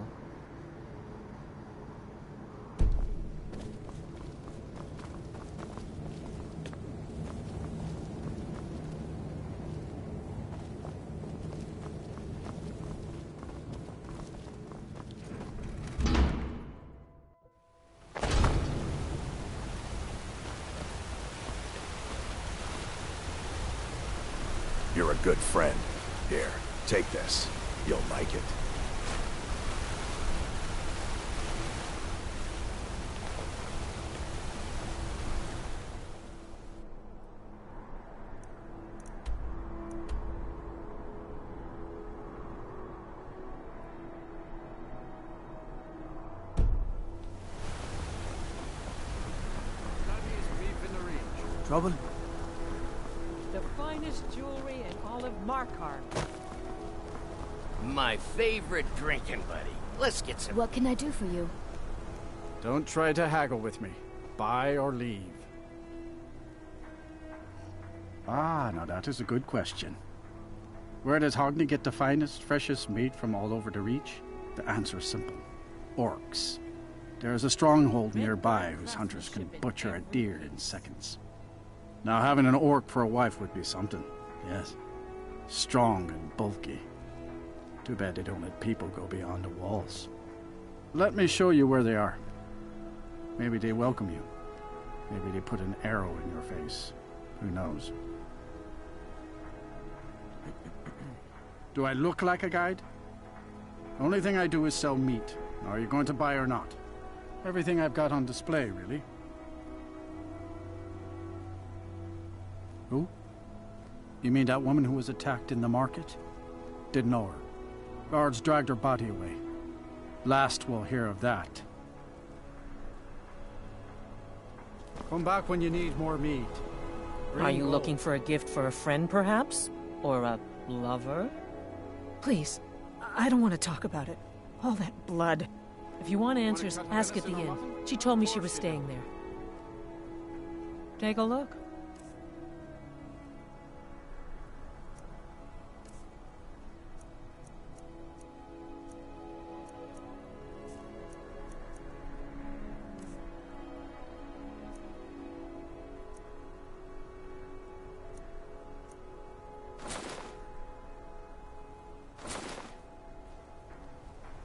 You're a good friend. Here, take this. You'll like it. Trouble? The finest jewelry in all of Markarth. My favorite drinking buddy. Let's get some... What can I do for you? Don't try to haggle with me. Buy or leave. Ah, now that is a good question. Where does Hogni get the finest, freshest meat from all over the Reach? The answer is simple. Orcs. There is a stronghold nearby whose hunters can butcher a deer in seconds. Now, having an orc for a wife would be something, yes. Strong and bulky. Too bad they don't let people go beyond the walls. Let me show you where they are. Maybe they welcome you. Maybe they put an arrow in your face. Who knows? Do I look like a guide? Only thing I do is sell meat. Are you going to buy or not? Everything I've got on display, really. Who? You mean that woman who was attacked in the market? Didn't know her. Guards dragged her body away. Last we'll hear of that. Come back when you need more meat. Are you looking for a gift for a friend, perhaps? Or a lover? Please, I don't want to talk about it. All that blood. If you want answers, ask at the inn. She told me she was staying there. Take a look.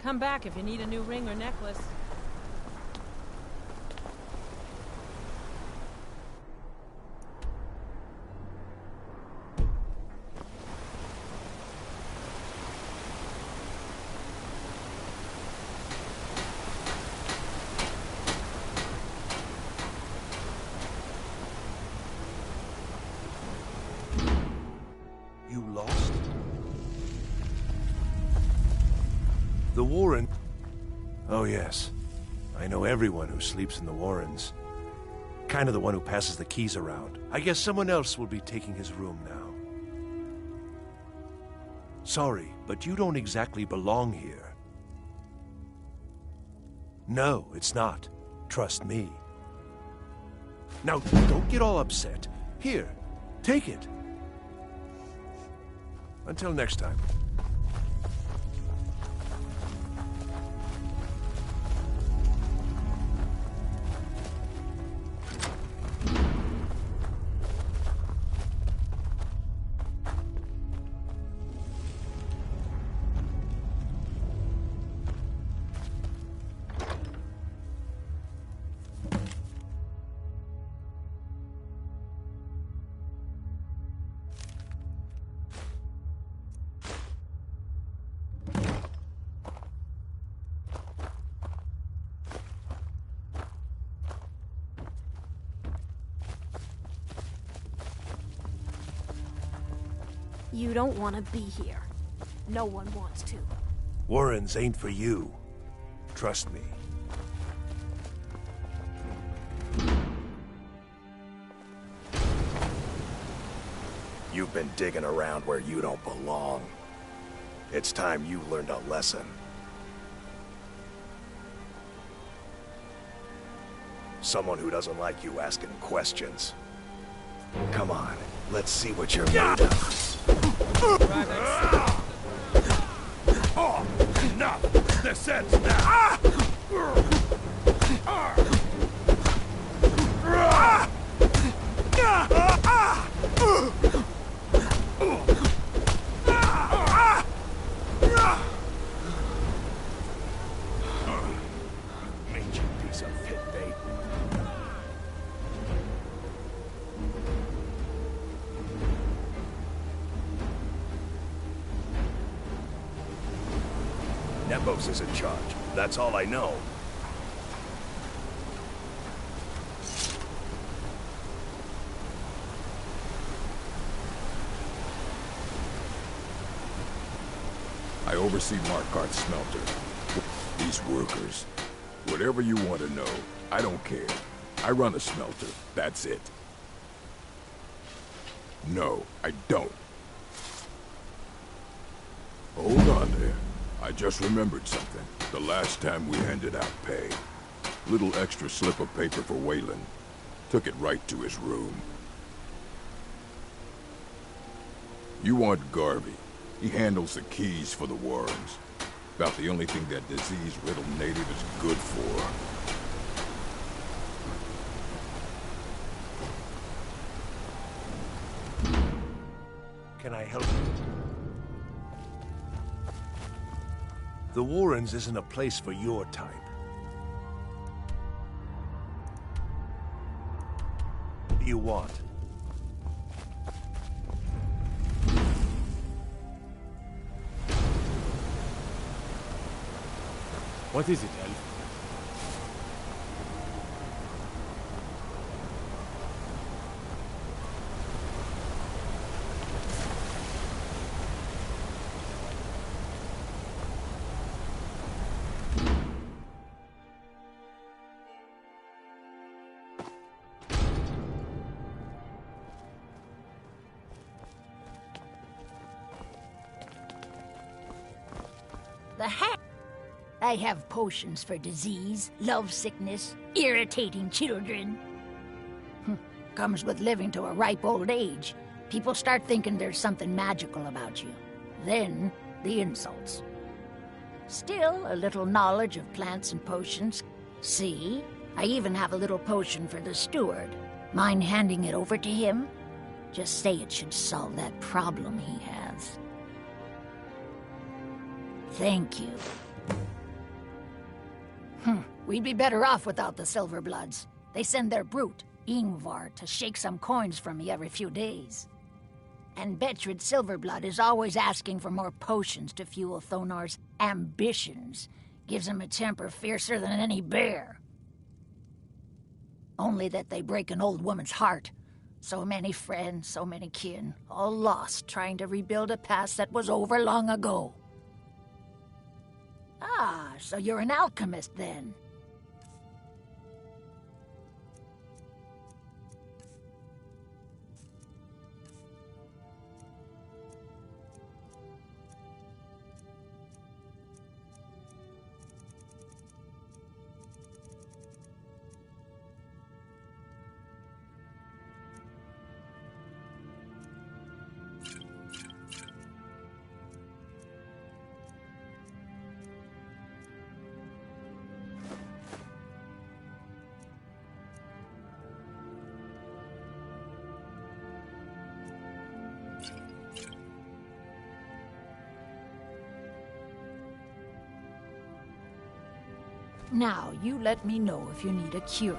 Come back if you need a new ring or necklace. You lost? The Warren? Oh yes. I know everyone who sleeps in the Warrens. Kind of the one who passes the keys around. I guess someone else will be taking his room now. Sorry, but you don't exactly belong here. No, it's not. Trust me. Now, don't get all upset. Here, take it. Until next time. You don't want to be here. No one wants to. Warrens ain't for you. Trust me. You've been digging around where you don't belong. It's time you learned a lesson. Someone who doesn't like you asking questions. Come on, let's see what you're made of. Oh, enough! The sense now! Mangy piece of pit bait. Nepos is in charge. That's all I know. I oversee Markarth's smelter. These workers. Whatever you want to know, I don't care. I run a smelter. That's it. No, I don't. Hold on there. I just remembered something. The last time we handed out pay. Little extra slip of paper for Waylon. Took it right to his room. You want Garvey. He handles the keys for the Warrens. About the only thing that disease-riddled native is good for. Can I help you? The Warrens isn't a place for your type. What do you want? What is it, Elf? The heck? I have potions for disease, love sickness, irritating children. Comes with living to a ripe old age. People start thinking there's something magical about you. Then, the insults. Still, a little knowledge of plants and potions. See? I even have a little potion for the steward. Mind handing it over to him? Just say it should solve that problem he has. Thank you. We'd be better off without the Silverbloods. They send their brute, Ingvar, to shake some coins from me every few days. And Betrid Silverblood is always asking for more potions to fuel Thonar's ambitions. Gives him a temper fiercer than any bear. Only that they break an old woman's heart. So many friends, so many kin, all lost trying to rebuild a past that was over long ago. Ah, so you're an alchemist then? Now, you let me know if you need a cure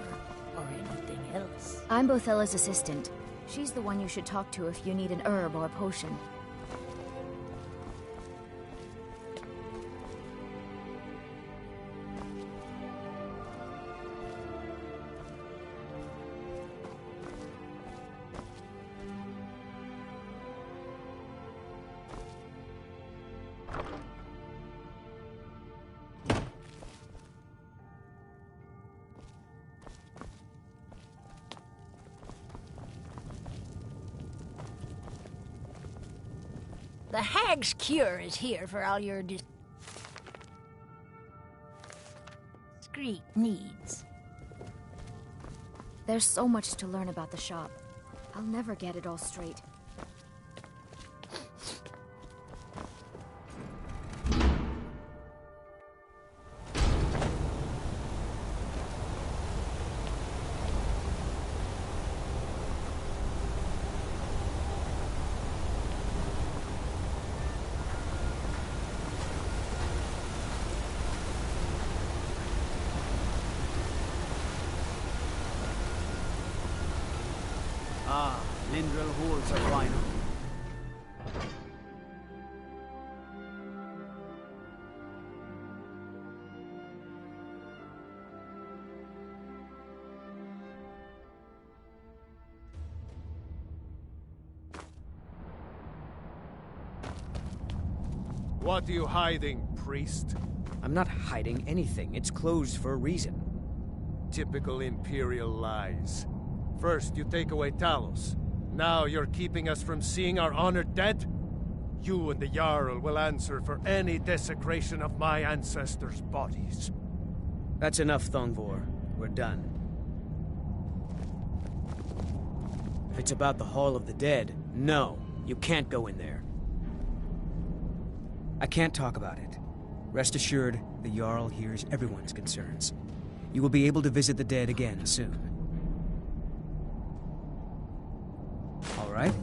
or anything else. I'm Bothella's assistant. She's the one you should talk to if you need an herb or a potion. The Hag's Cure is here for all your discreet needs. There's so much to learn about the shop. I'll never get it all straight. Ah, Lindrel holds are final. What are you hiding, priest? I'm not hiding anything. It's closed for a reason. Typical Imperial lies. First, you take away Talos. Now you're keeping us from seeing our honored dead? You and the Jarl will answer for any desecration of my ancestors' bodies. That's enough, Thongvor. We're done. If it's about the Hall of the Dead, no, you can't go in there. I can't talk about it. Rest assured, the Jarl hears everyone's concerns. You will be able to visit the dead again soon. All right?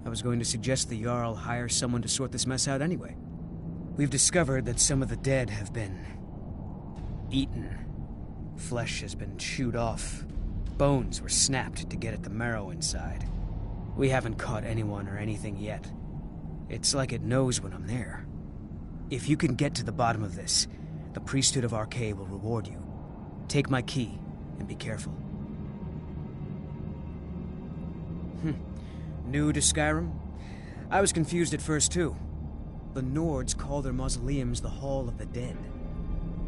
I was going to suggest the Jarl hire someone to sort this mess out anyway. We've discovered that some of the dead have been eaten. Flesh has been chewed off. Bones were snapped to get at the marrow inside. We haven't caught anyone or anything yet. It's like it knows when I'm there. If you can get to the bottom of this, the priesthood of Arcade will reward you. Take my key, and be careful. New to Skyrim? I was confused at first, too. The Nords call their mausoleums the Hall of the Dead.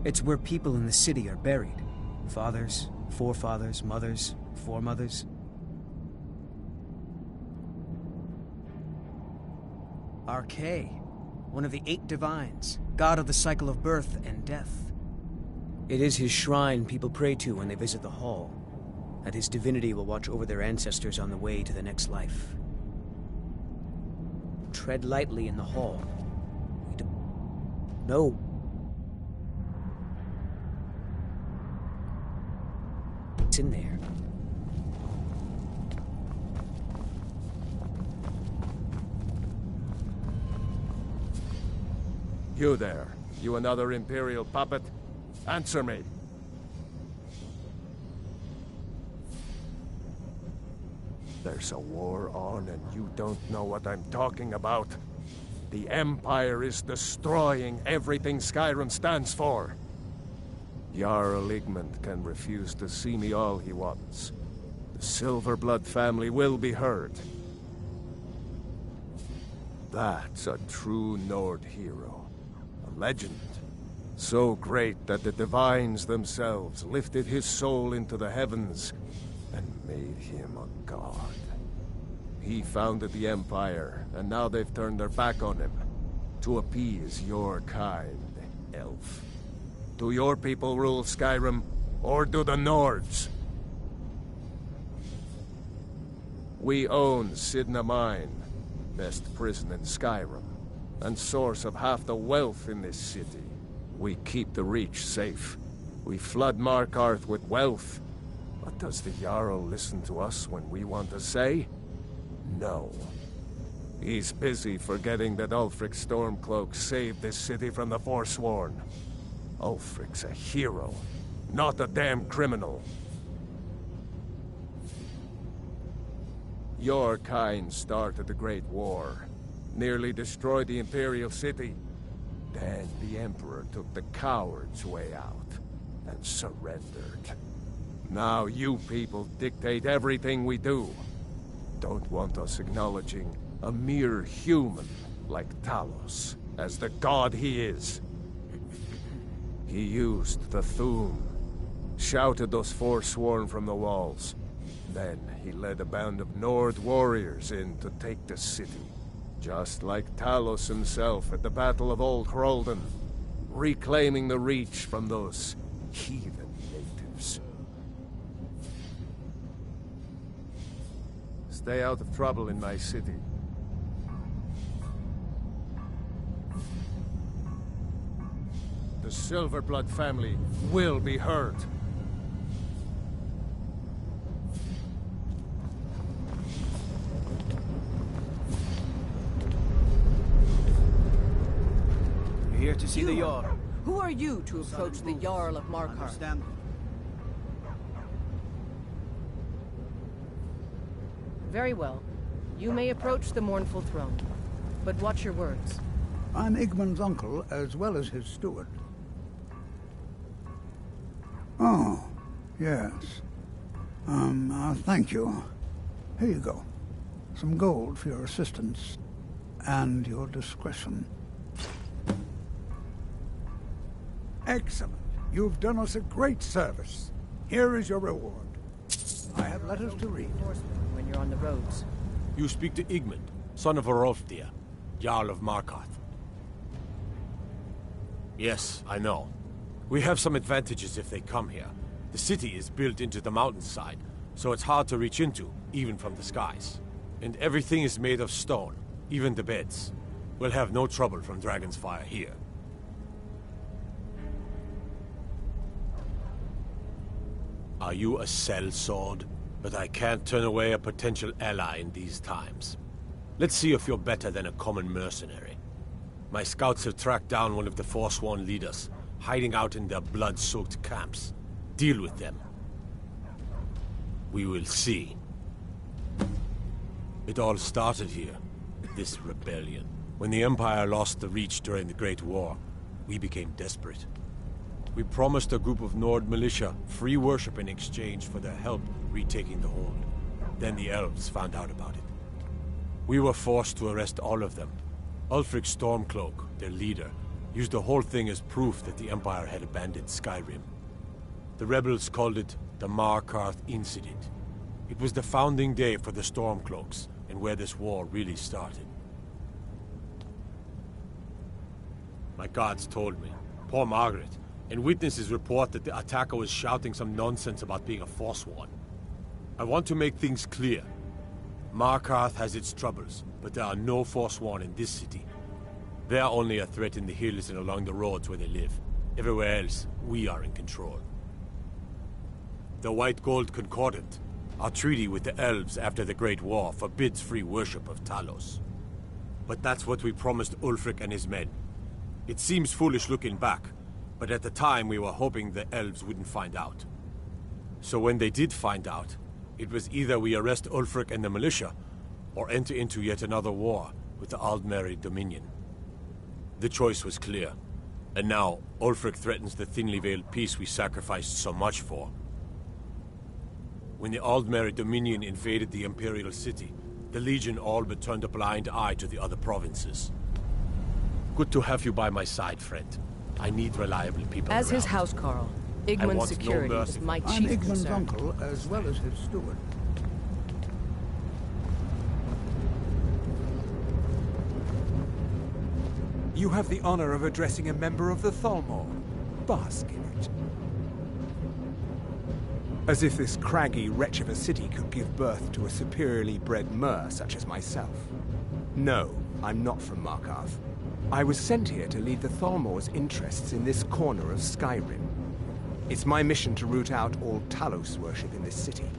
It's where people in the city are buried. Fathers, forefathers, mothers, foremothers. Arcade, one of the 8 divines, god of the cycle of birth and death. It is his shrine people pray to when they visit the hall, and his divinity will watch over their ancestors on the way to the next life. Tread lightly in the hall. We don't know. It's in there. You there. You another Imperial puppet? Answer me. There's a war on and you don't know what I'm talking about. The Empire is destroying everything Skyrim stands for. Jarl Igmund can refuse to see me all he wants. The Silverblood family will be heard. That's a true Nord hero. A legend. So great that the divines themselves lifted his soul into the heavens and made him a god. He founded the Empire, and now they've turned their back on him. To appease your kind, elf. Do your people rule Skyrim, or do the Nords? We own Sidna Mine, best prison in Skyrim, and source of half the wealth in this city. We keep the Reach safe. We flood Markarth with wealth. But does the Jarl listen to us when we want to say? No. He's busy forgetting that Ulfric Stormcloak saved this city from the Forsworn. Ulfric's a hero, not a damn criminal. Your kind started the Great War, nearly destroyed the Imperial City. Then the Emperor took the coward's way out and surrendered. Now you people dictate everything we do. Don't want us acknowledging a mere human like Talos as the god he is. He used the Thu'um, shouted those Forsworn from the walls. Then he led a band of Nord warriors in to take the city. Just like Talos himself at the Battle of Old Hroldan, reclaiming the Reach from those heathen natives. Stay out of trouble in my city. The Silverblood family will be heard. Here to see the Jarl. Who are you to approach the Jarl of Markarth? Very well. You may approach the mournful throne. But watch your words. I'm Igmund's uncle, as well as his steward. Oh, yes. Thank you. Here you go. Some gold for your assistance and your discretion. Excellent. You've done us a great service. Here is your reward. I have letters to read. When you're on the roads. You speak to Igmund, son of Orolfdir, Jarl of Markarth. Yes, I know. We have some advantages if they come here. The city is built into the mountainside, so it's hard to reach into, even from the skies. And everything is made of stone, even the beds. We'll have no trouble from Dragon's Fire here. Are you a sellsword? But I can't turn away a potential ally in these times. Let's see if you're better than a common mercenary. My scouts have tracked down one of the Forsworn leaders, hiding out in their blood-soaked camps. Deal with them. We will see. It all started here, this rebellion. When the Empire lost the Reach during the Great War, we became desperate. We promised a group of Nord militia free worship in exchange for their help retaking the hold. Then the elves found out about it. We were forced to arrest all of them. Ulfric Stormcloak, their leader, used the whole thing as proof that the Empire had abandoned Skyrim. The rebels called it the Markarth Incident. It was the founding day for the Stormcloaks, and where this war really started. My guards told me. Poor Margaret. And witnesses report that the attacker was shouting some nonsense about being a Forsworn. I want to make things clear. Markarth has its troubles, but there are no Forsworn in this city. They are only a threat in the hills and along the roads where they live. Everywhere else, we are in control. The White Gold Concordant, our treaty with the elves after the Great War, forbids free worship of Talos. But that's what we promised Ulfric and his men. It seems foolish looking back, but at the time we were hoping the elves wouldn't find out. So when they did find out, it was either we arrest Ulfric and the militia, or enter into yet another war with the Aldmeri Dominion. The choice was clear, and now Ulfric threatens the thinly veiled peace we sacrificed so much for. When the Aldmeri Dominion invaded the Imperial City, the Legion all but turned a blind eye to the other provinces. Good to have you by my side, friend. I need reliable people As around. his housecarl, Igmund's security is my I'm chief Igmund's concern. uncle, as well as his steward. You have the honor of addressing a member of the Thalmor. Bask in it. As if this craggy wretch of a city could give birth to a superiorly bred mer such as myself. No, I'm not from Markarth. I was sent here to lead the Thalmor's interests in this corner of Skyrim. It's my mission to root out all Talos worship in this city.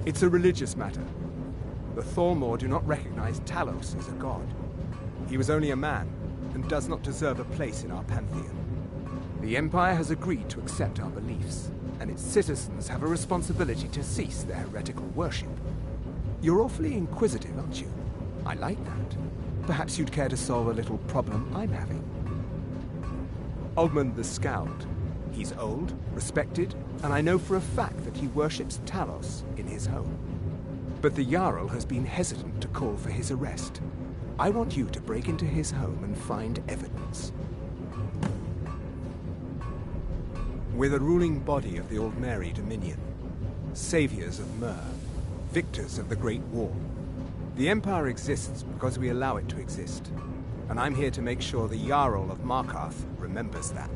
It's a religious matter. The Thalmor do not recognize Talos as a god. He was only a man, and does not deserve a place in our pantheon. The Empire has agreed to accept our beliefs, and its citizens have a responsibility to cease their heretical worship. You're awfully inquisitive, aren't you? I like that. Perhaps you'd care to solve a little problem I'm having. Ogmund the Scowled. He's old, respected, and I know for a fact that he worships Talos in his home. But the Jarl has been hesitant to call for his arrest. I want you to break into his home and find evidence. We're the ruling body of the Aldmeri Dominion. Saviors of Mer. Victors of the Great War. The Empire exists because we allow it to exist. And I'm here to make sure the Jarl of Markarth remembers that.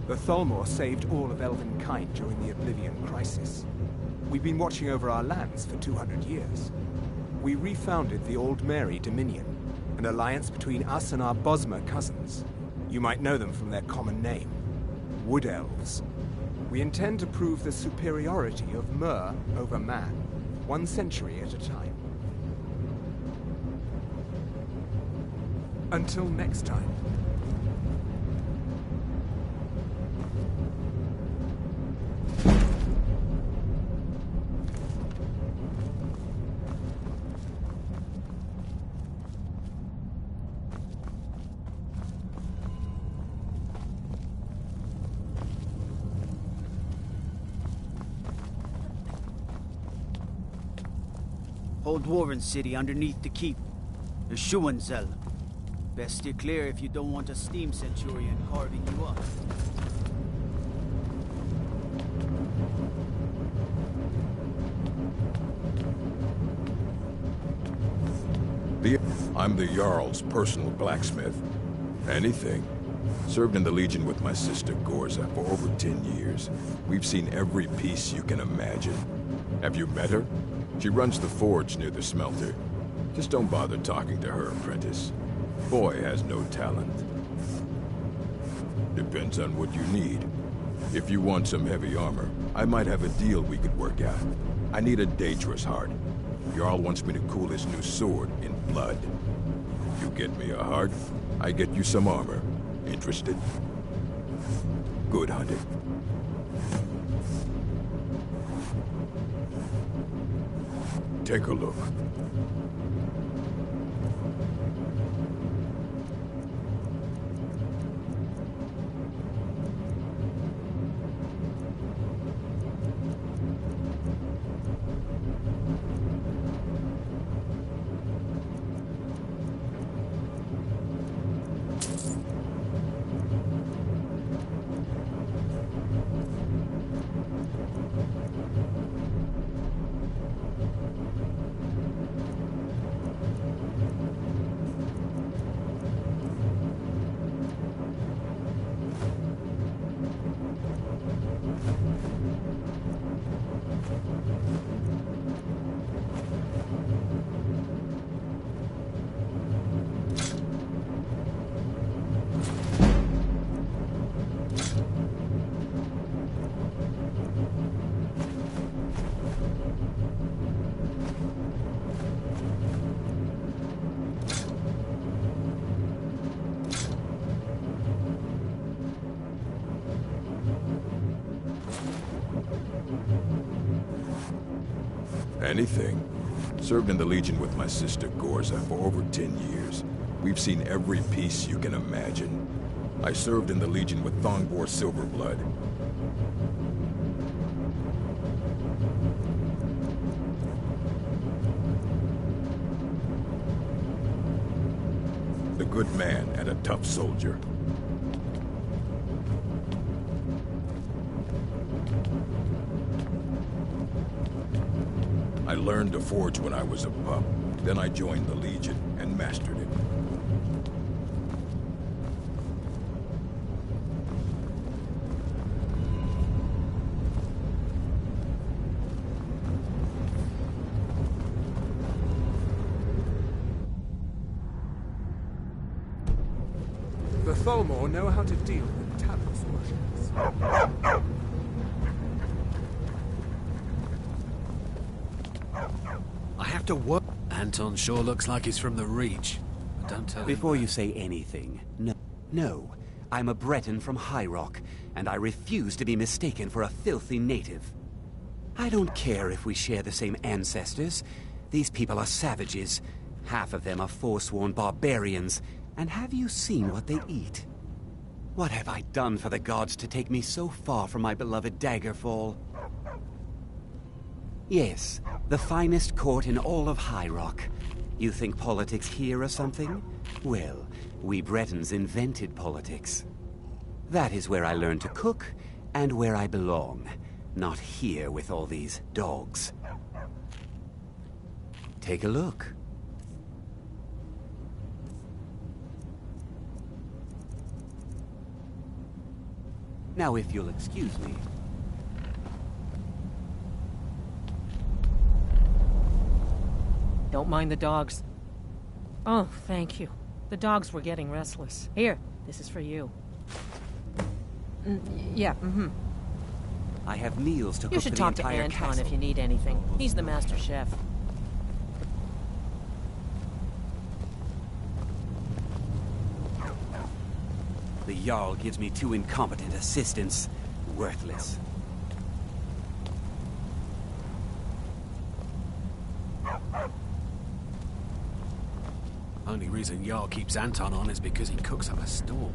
The Tholmor saved all of Elvenkind during the Oblivion Crisis. We've been watching over our lands for 200 years. We refounded the Old Mary Dominion, an alliance between us and our Bosmer cousins. You might know them from their common name, Wood Elves. We intend to prove the superiority of Mer over man, 1 century at a time. Until next time. Whole Dwarven city underneath the keep. The Schuenzell. Best steer clear if you don't want a steam centurion carving you up. I'm the Jarl's personal blacksmith. Anything. Served in the Legion with my sister Gorza for over 10 years. We've seen every piece you can imagine. Have you met her? She runs the forge near the smelter. Just don't bother talking to her, apprentice. Boy has no talent. Depends on what you need. If you want some heavy armor, I might have a deal we could work out. I need a dangerous heart. Jarl wants me to cool his new sword in blood. You get me a heart, I get you some armor. Interested? Good hunting. Take a look. Anything. Served in the Legion with my sister Gorza for over 10 years. We've seen every piece you can imagine. I served in the Legion with Thongbor Silverblood. A good man and a tough soldier. I learned to forge when I was a pup. Then I joined the Legion and mastered it. The Tholmor know how to deal with Talos warriors. I have to work. Anton sure looks like he's from the Reach. But don't tell him. Before you say anything, no. I'm a Breton from High Rock, and I refuse to be mistaken for a filthy native. I don't care if we share the same ancestors. These people are savages. Half of them are forsworn barbarians. And have you seen what they eat? What have I done for the gods to take me so far from my beloved Daggerfall? Yes, the finest court in all of High Rock. You think politics here or something? Well, we Bretons invented politics. That is where I learned to cook, and where I belong. Not here with all these dogs. Take a look. Now, if you'll excuse me. Don't mind the dogs. Oh, thank you. The dogs were getting restless. Here, this is for you. Yeah, I have meals to cook You should for talk the to entire Anton castle. if you need anything. He's the master chef. The Jarl gives me 2 incompetent assistants. Worthless. Only reason Jarl keeps Anton on is because he cooks up a storm.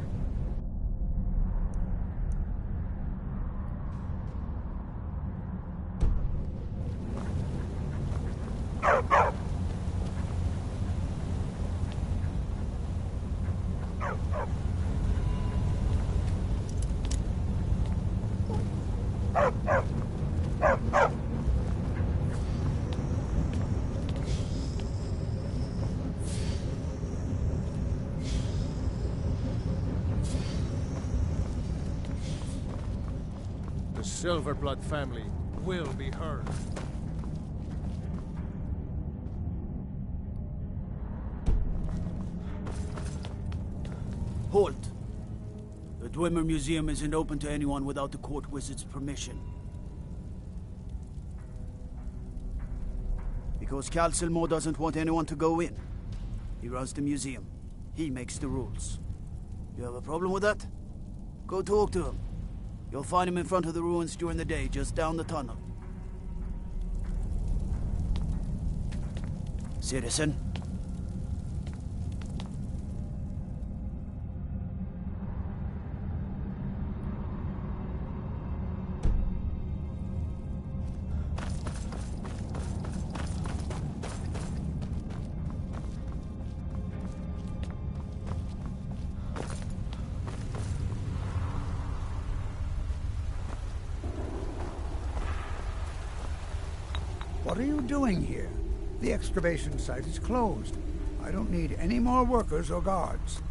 The Silverblood family will be heard. Halt! The Dwemer Museum isn't open to anyone without the court wizard's permission. Because Calcelmo doesn't want anyone to go in. He runs the museum. He makes the rules. You have a problem with that? Go talk to him. You'll find him in front of the ruins during the day, just down the tunnel. Citizen? What are you doing here? The excavation site is closed. I don't need any more workers or guards.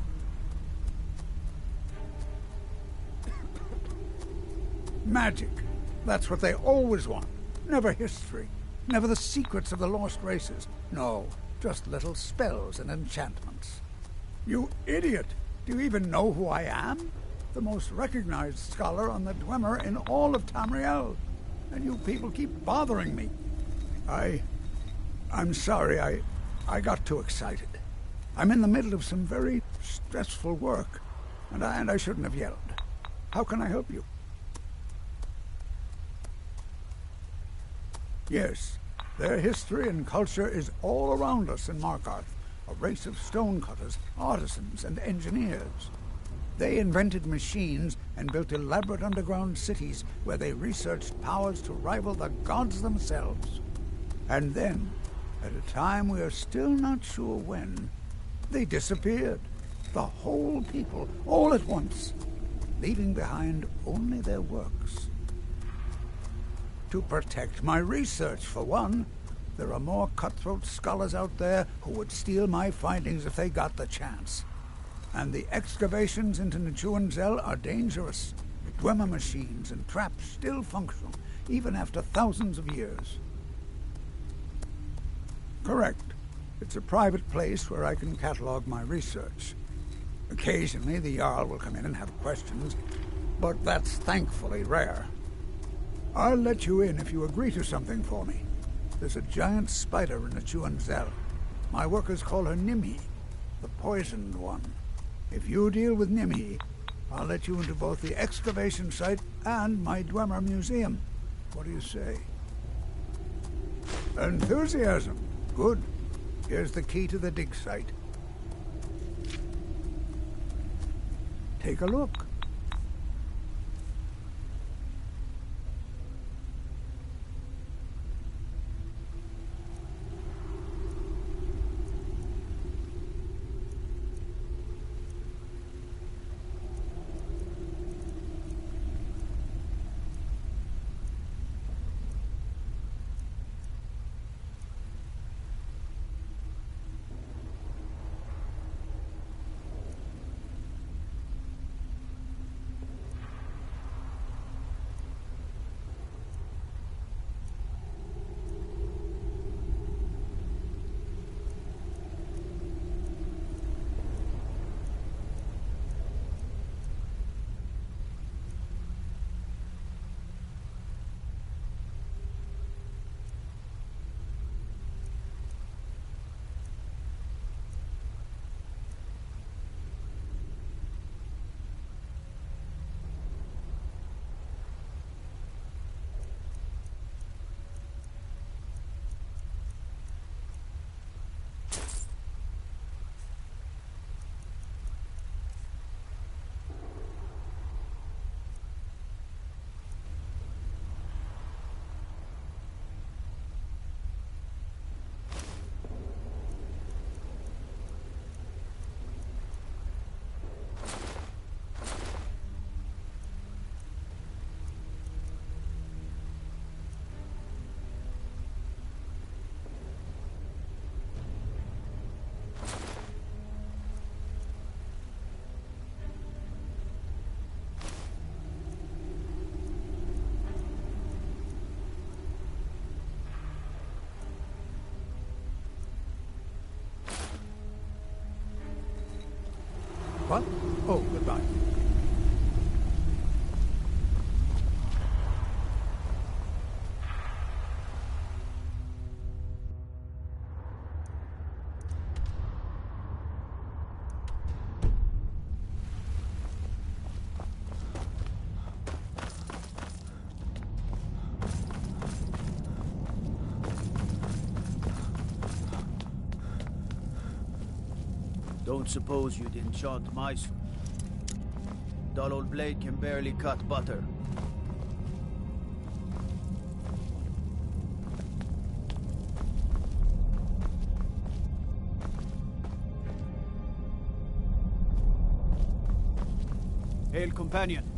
Magic. That's what they always want. Never history. Never the secrets of the lost races. No, just little spells and enchantments. You idiot! Do you even know who I am? The most recognized scholar on the Dwemer in all of Tamriel. And you people keep bothering me. I'm sorry, I got too excited. I'm in the middle of some very stressful work, and I shouldn't have yelled. How can I help you? Yes, their history and culture is all around us in Markarth, a race of stonecutters, artisans, and engineers. They invented machines and built elaborate underground cities where they researched powers to rival the gods themselves. And then, at a time we are still not sure when, they disappeared. The whole people, all at once, leaving behind only their works. To protect my research, for one. There are more cutthroat scholars out there who would steal my findings if they got the chance. And the excavations into Nechuanzel are dangerous. Dwemer machines and traps still functional, even after thousands of years. Correct. It's a private place where I can catalog my research. Occasionally, the Jarl will come in and have questions, but that's thankfully rare. I'll let you in if you agree to something for me. There's a giant spider in Nechuanzel. My workers call her Nimhi, the poisoned one. If you deal with Nimhi, I'll let you into both the excavation site and my Dwemer Museum. What do you say? Enthusiasm. Good. Here's the key to the dig site. Take a look. What? Oh, goodbye. Don't suppose you'd enchant my sword. Dull old blade can barely cut butter. Hail, companion.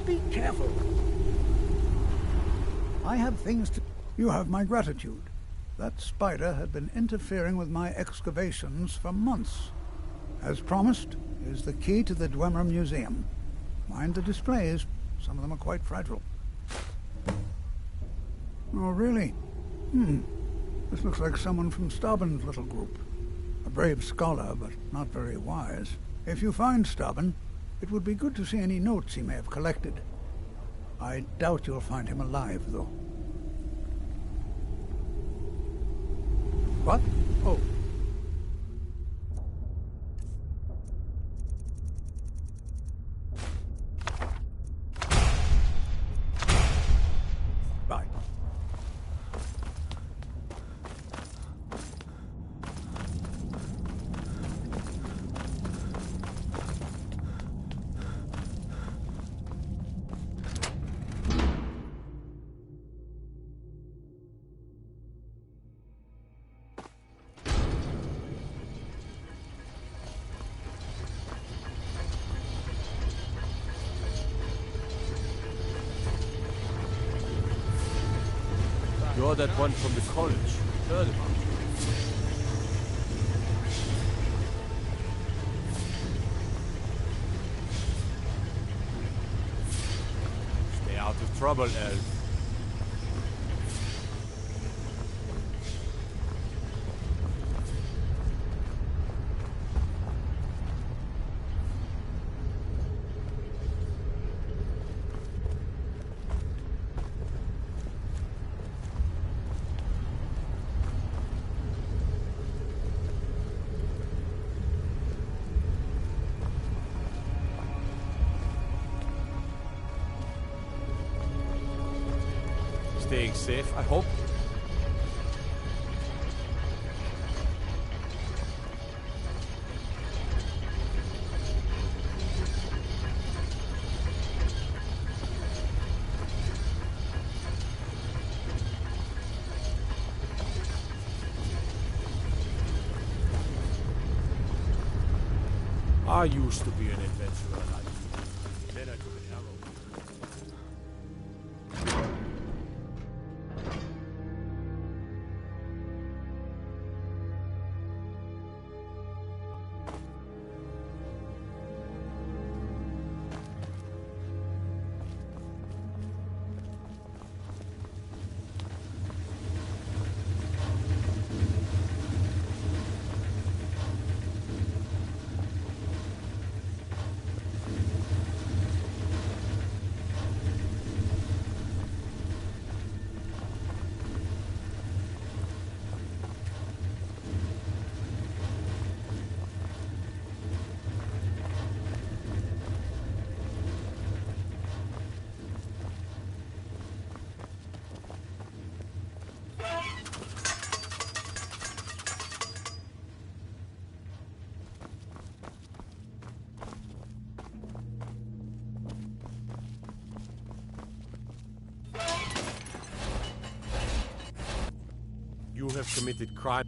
Be careful. I have things to... You have my gratitude. That spider had been interfering with my excavations for months. As promised, is the key to the Dwemer Museum. Mind the displays. Some of them are quite fragile. Oh, really? This looks like someone from Stauben's little group. A brave scholar, but not very wise. If you find Stauben, it would be good to see any notes he may have collected. I doubt you'll find him alive, though. What? Oh. Bye. You're that one from the college. Heard about you. Stay out of trouble, Elf. Staying safe, I hope. I used to be an adventurer like you. Then I took an arrow. You have committed crime.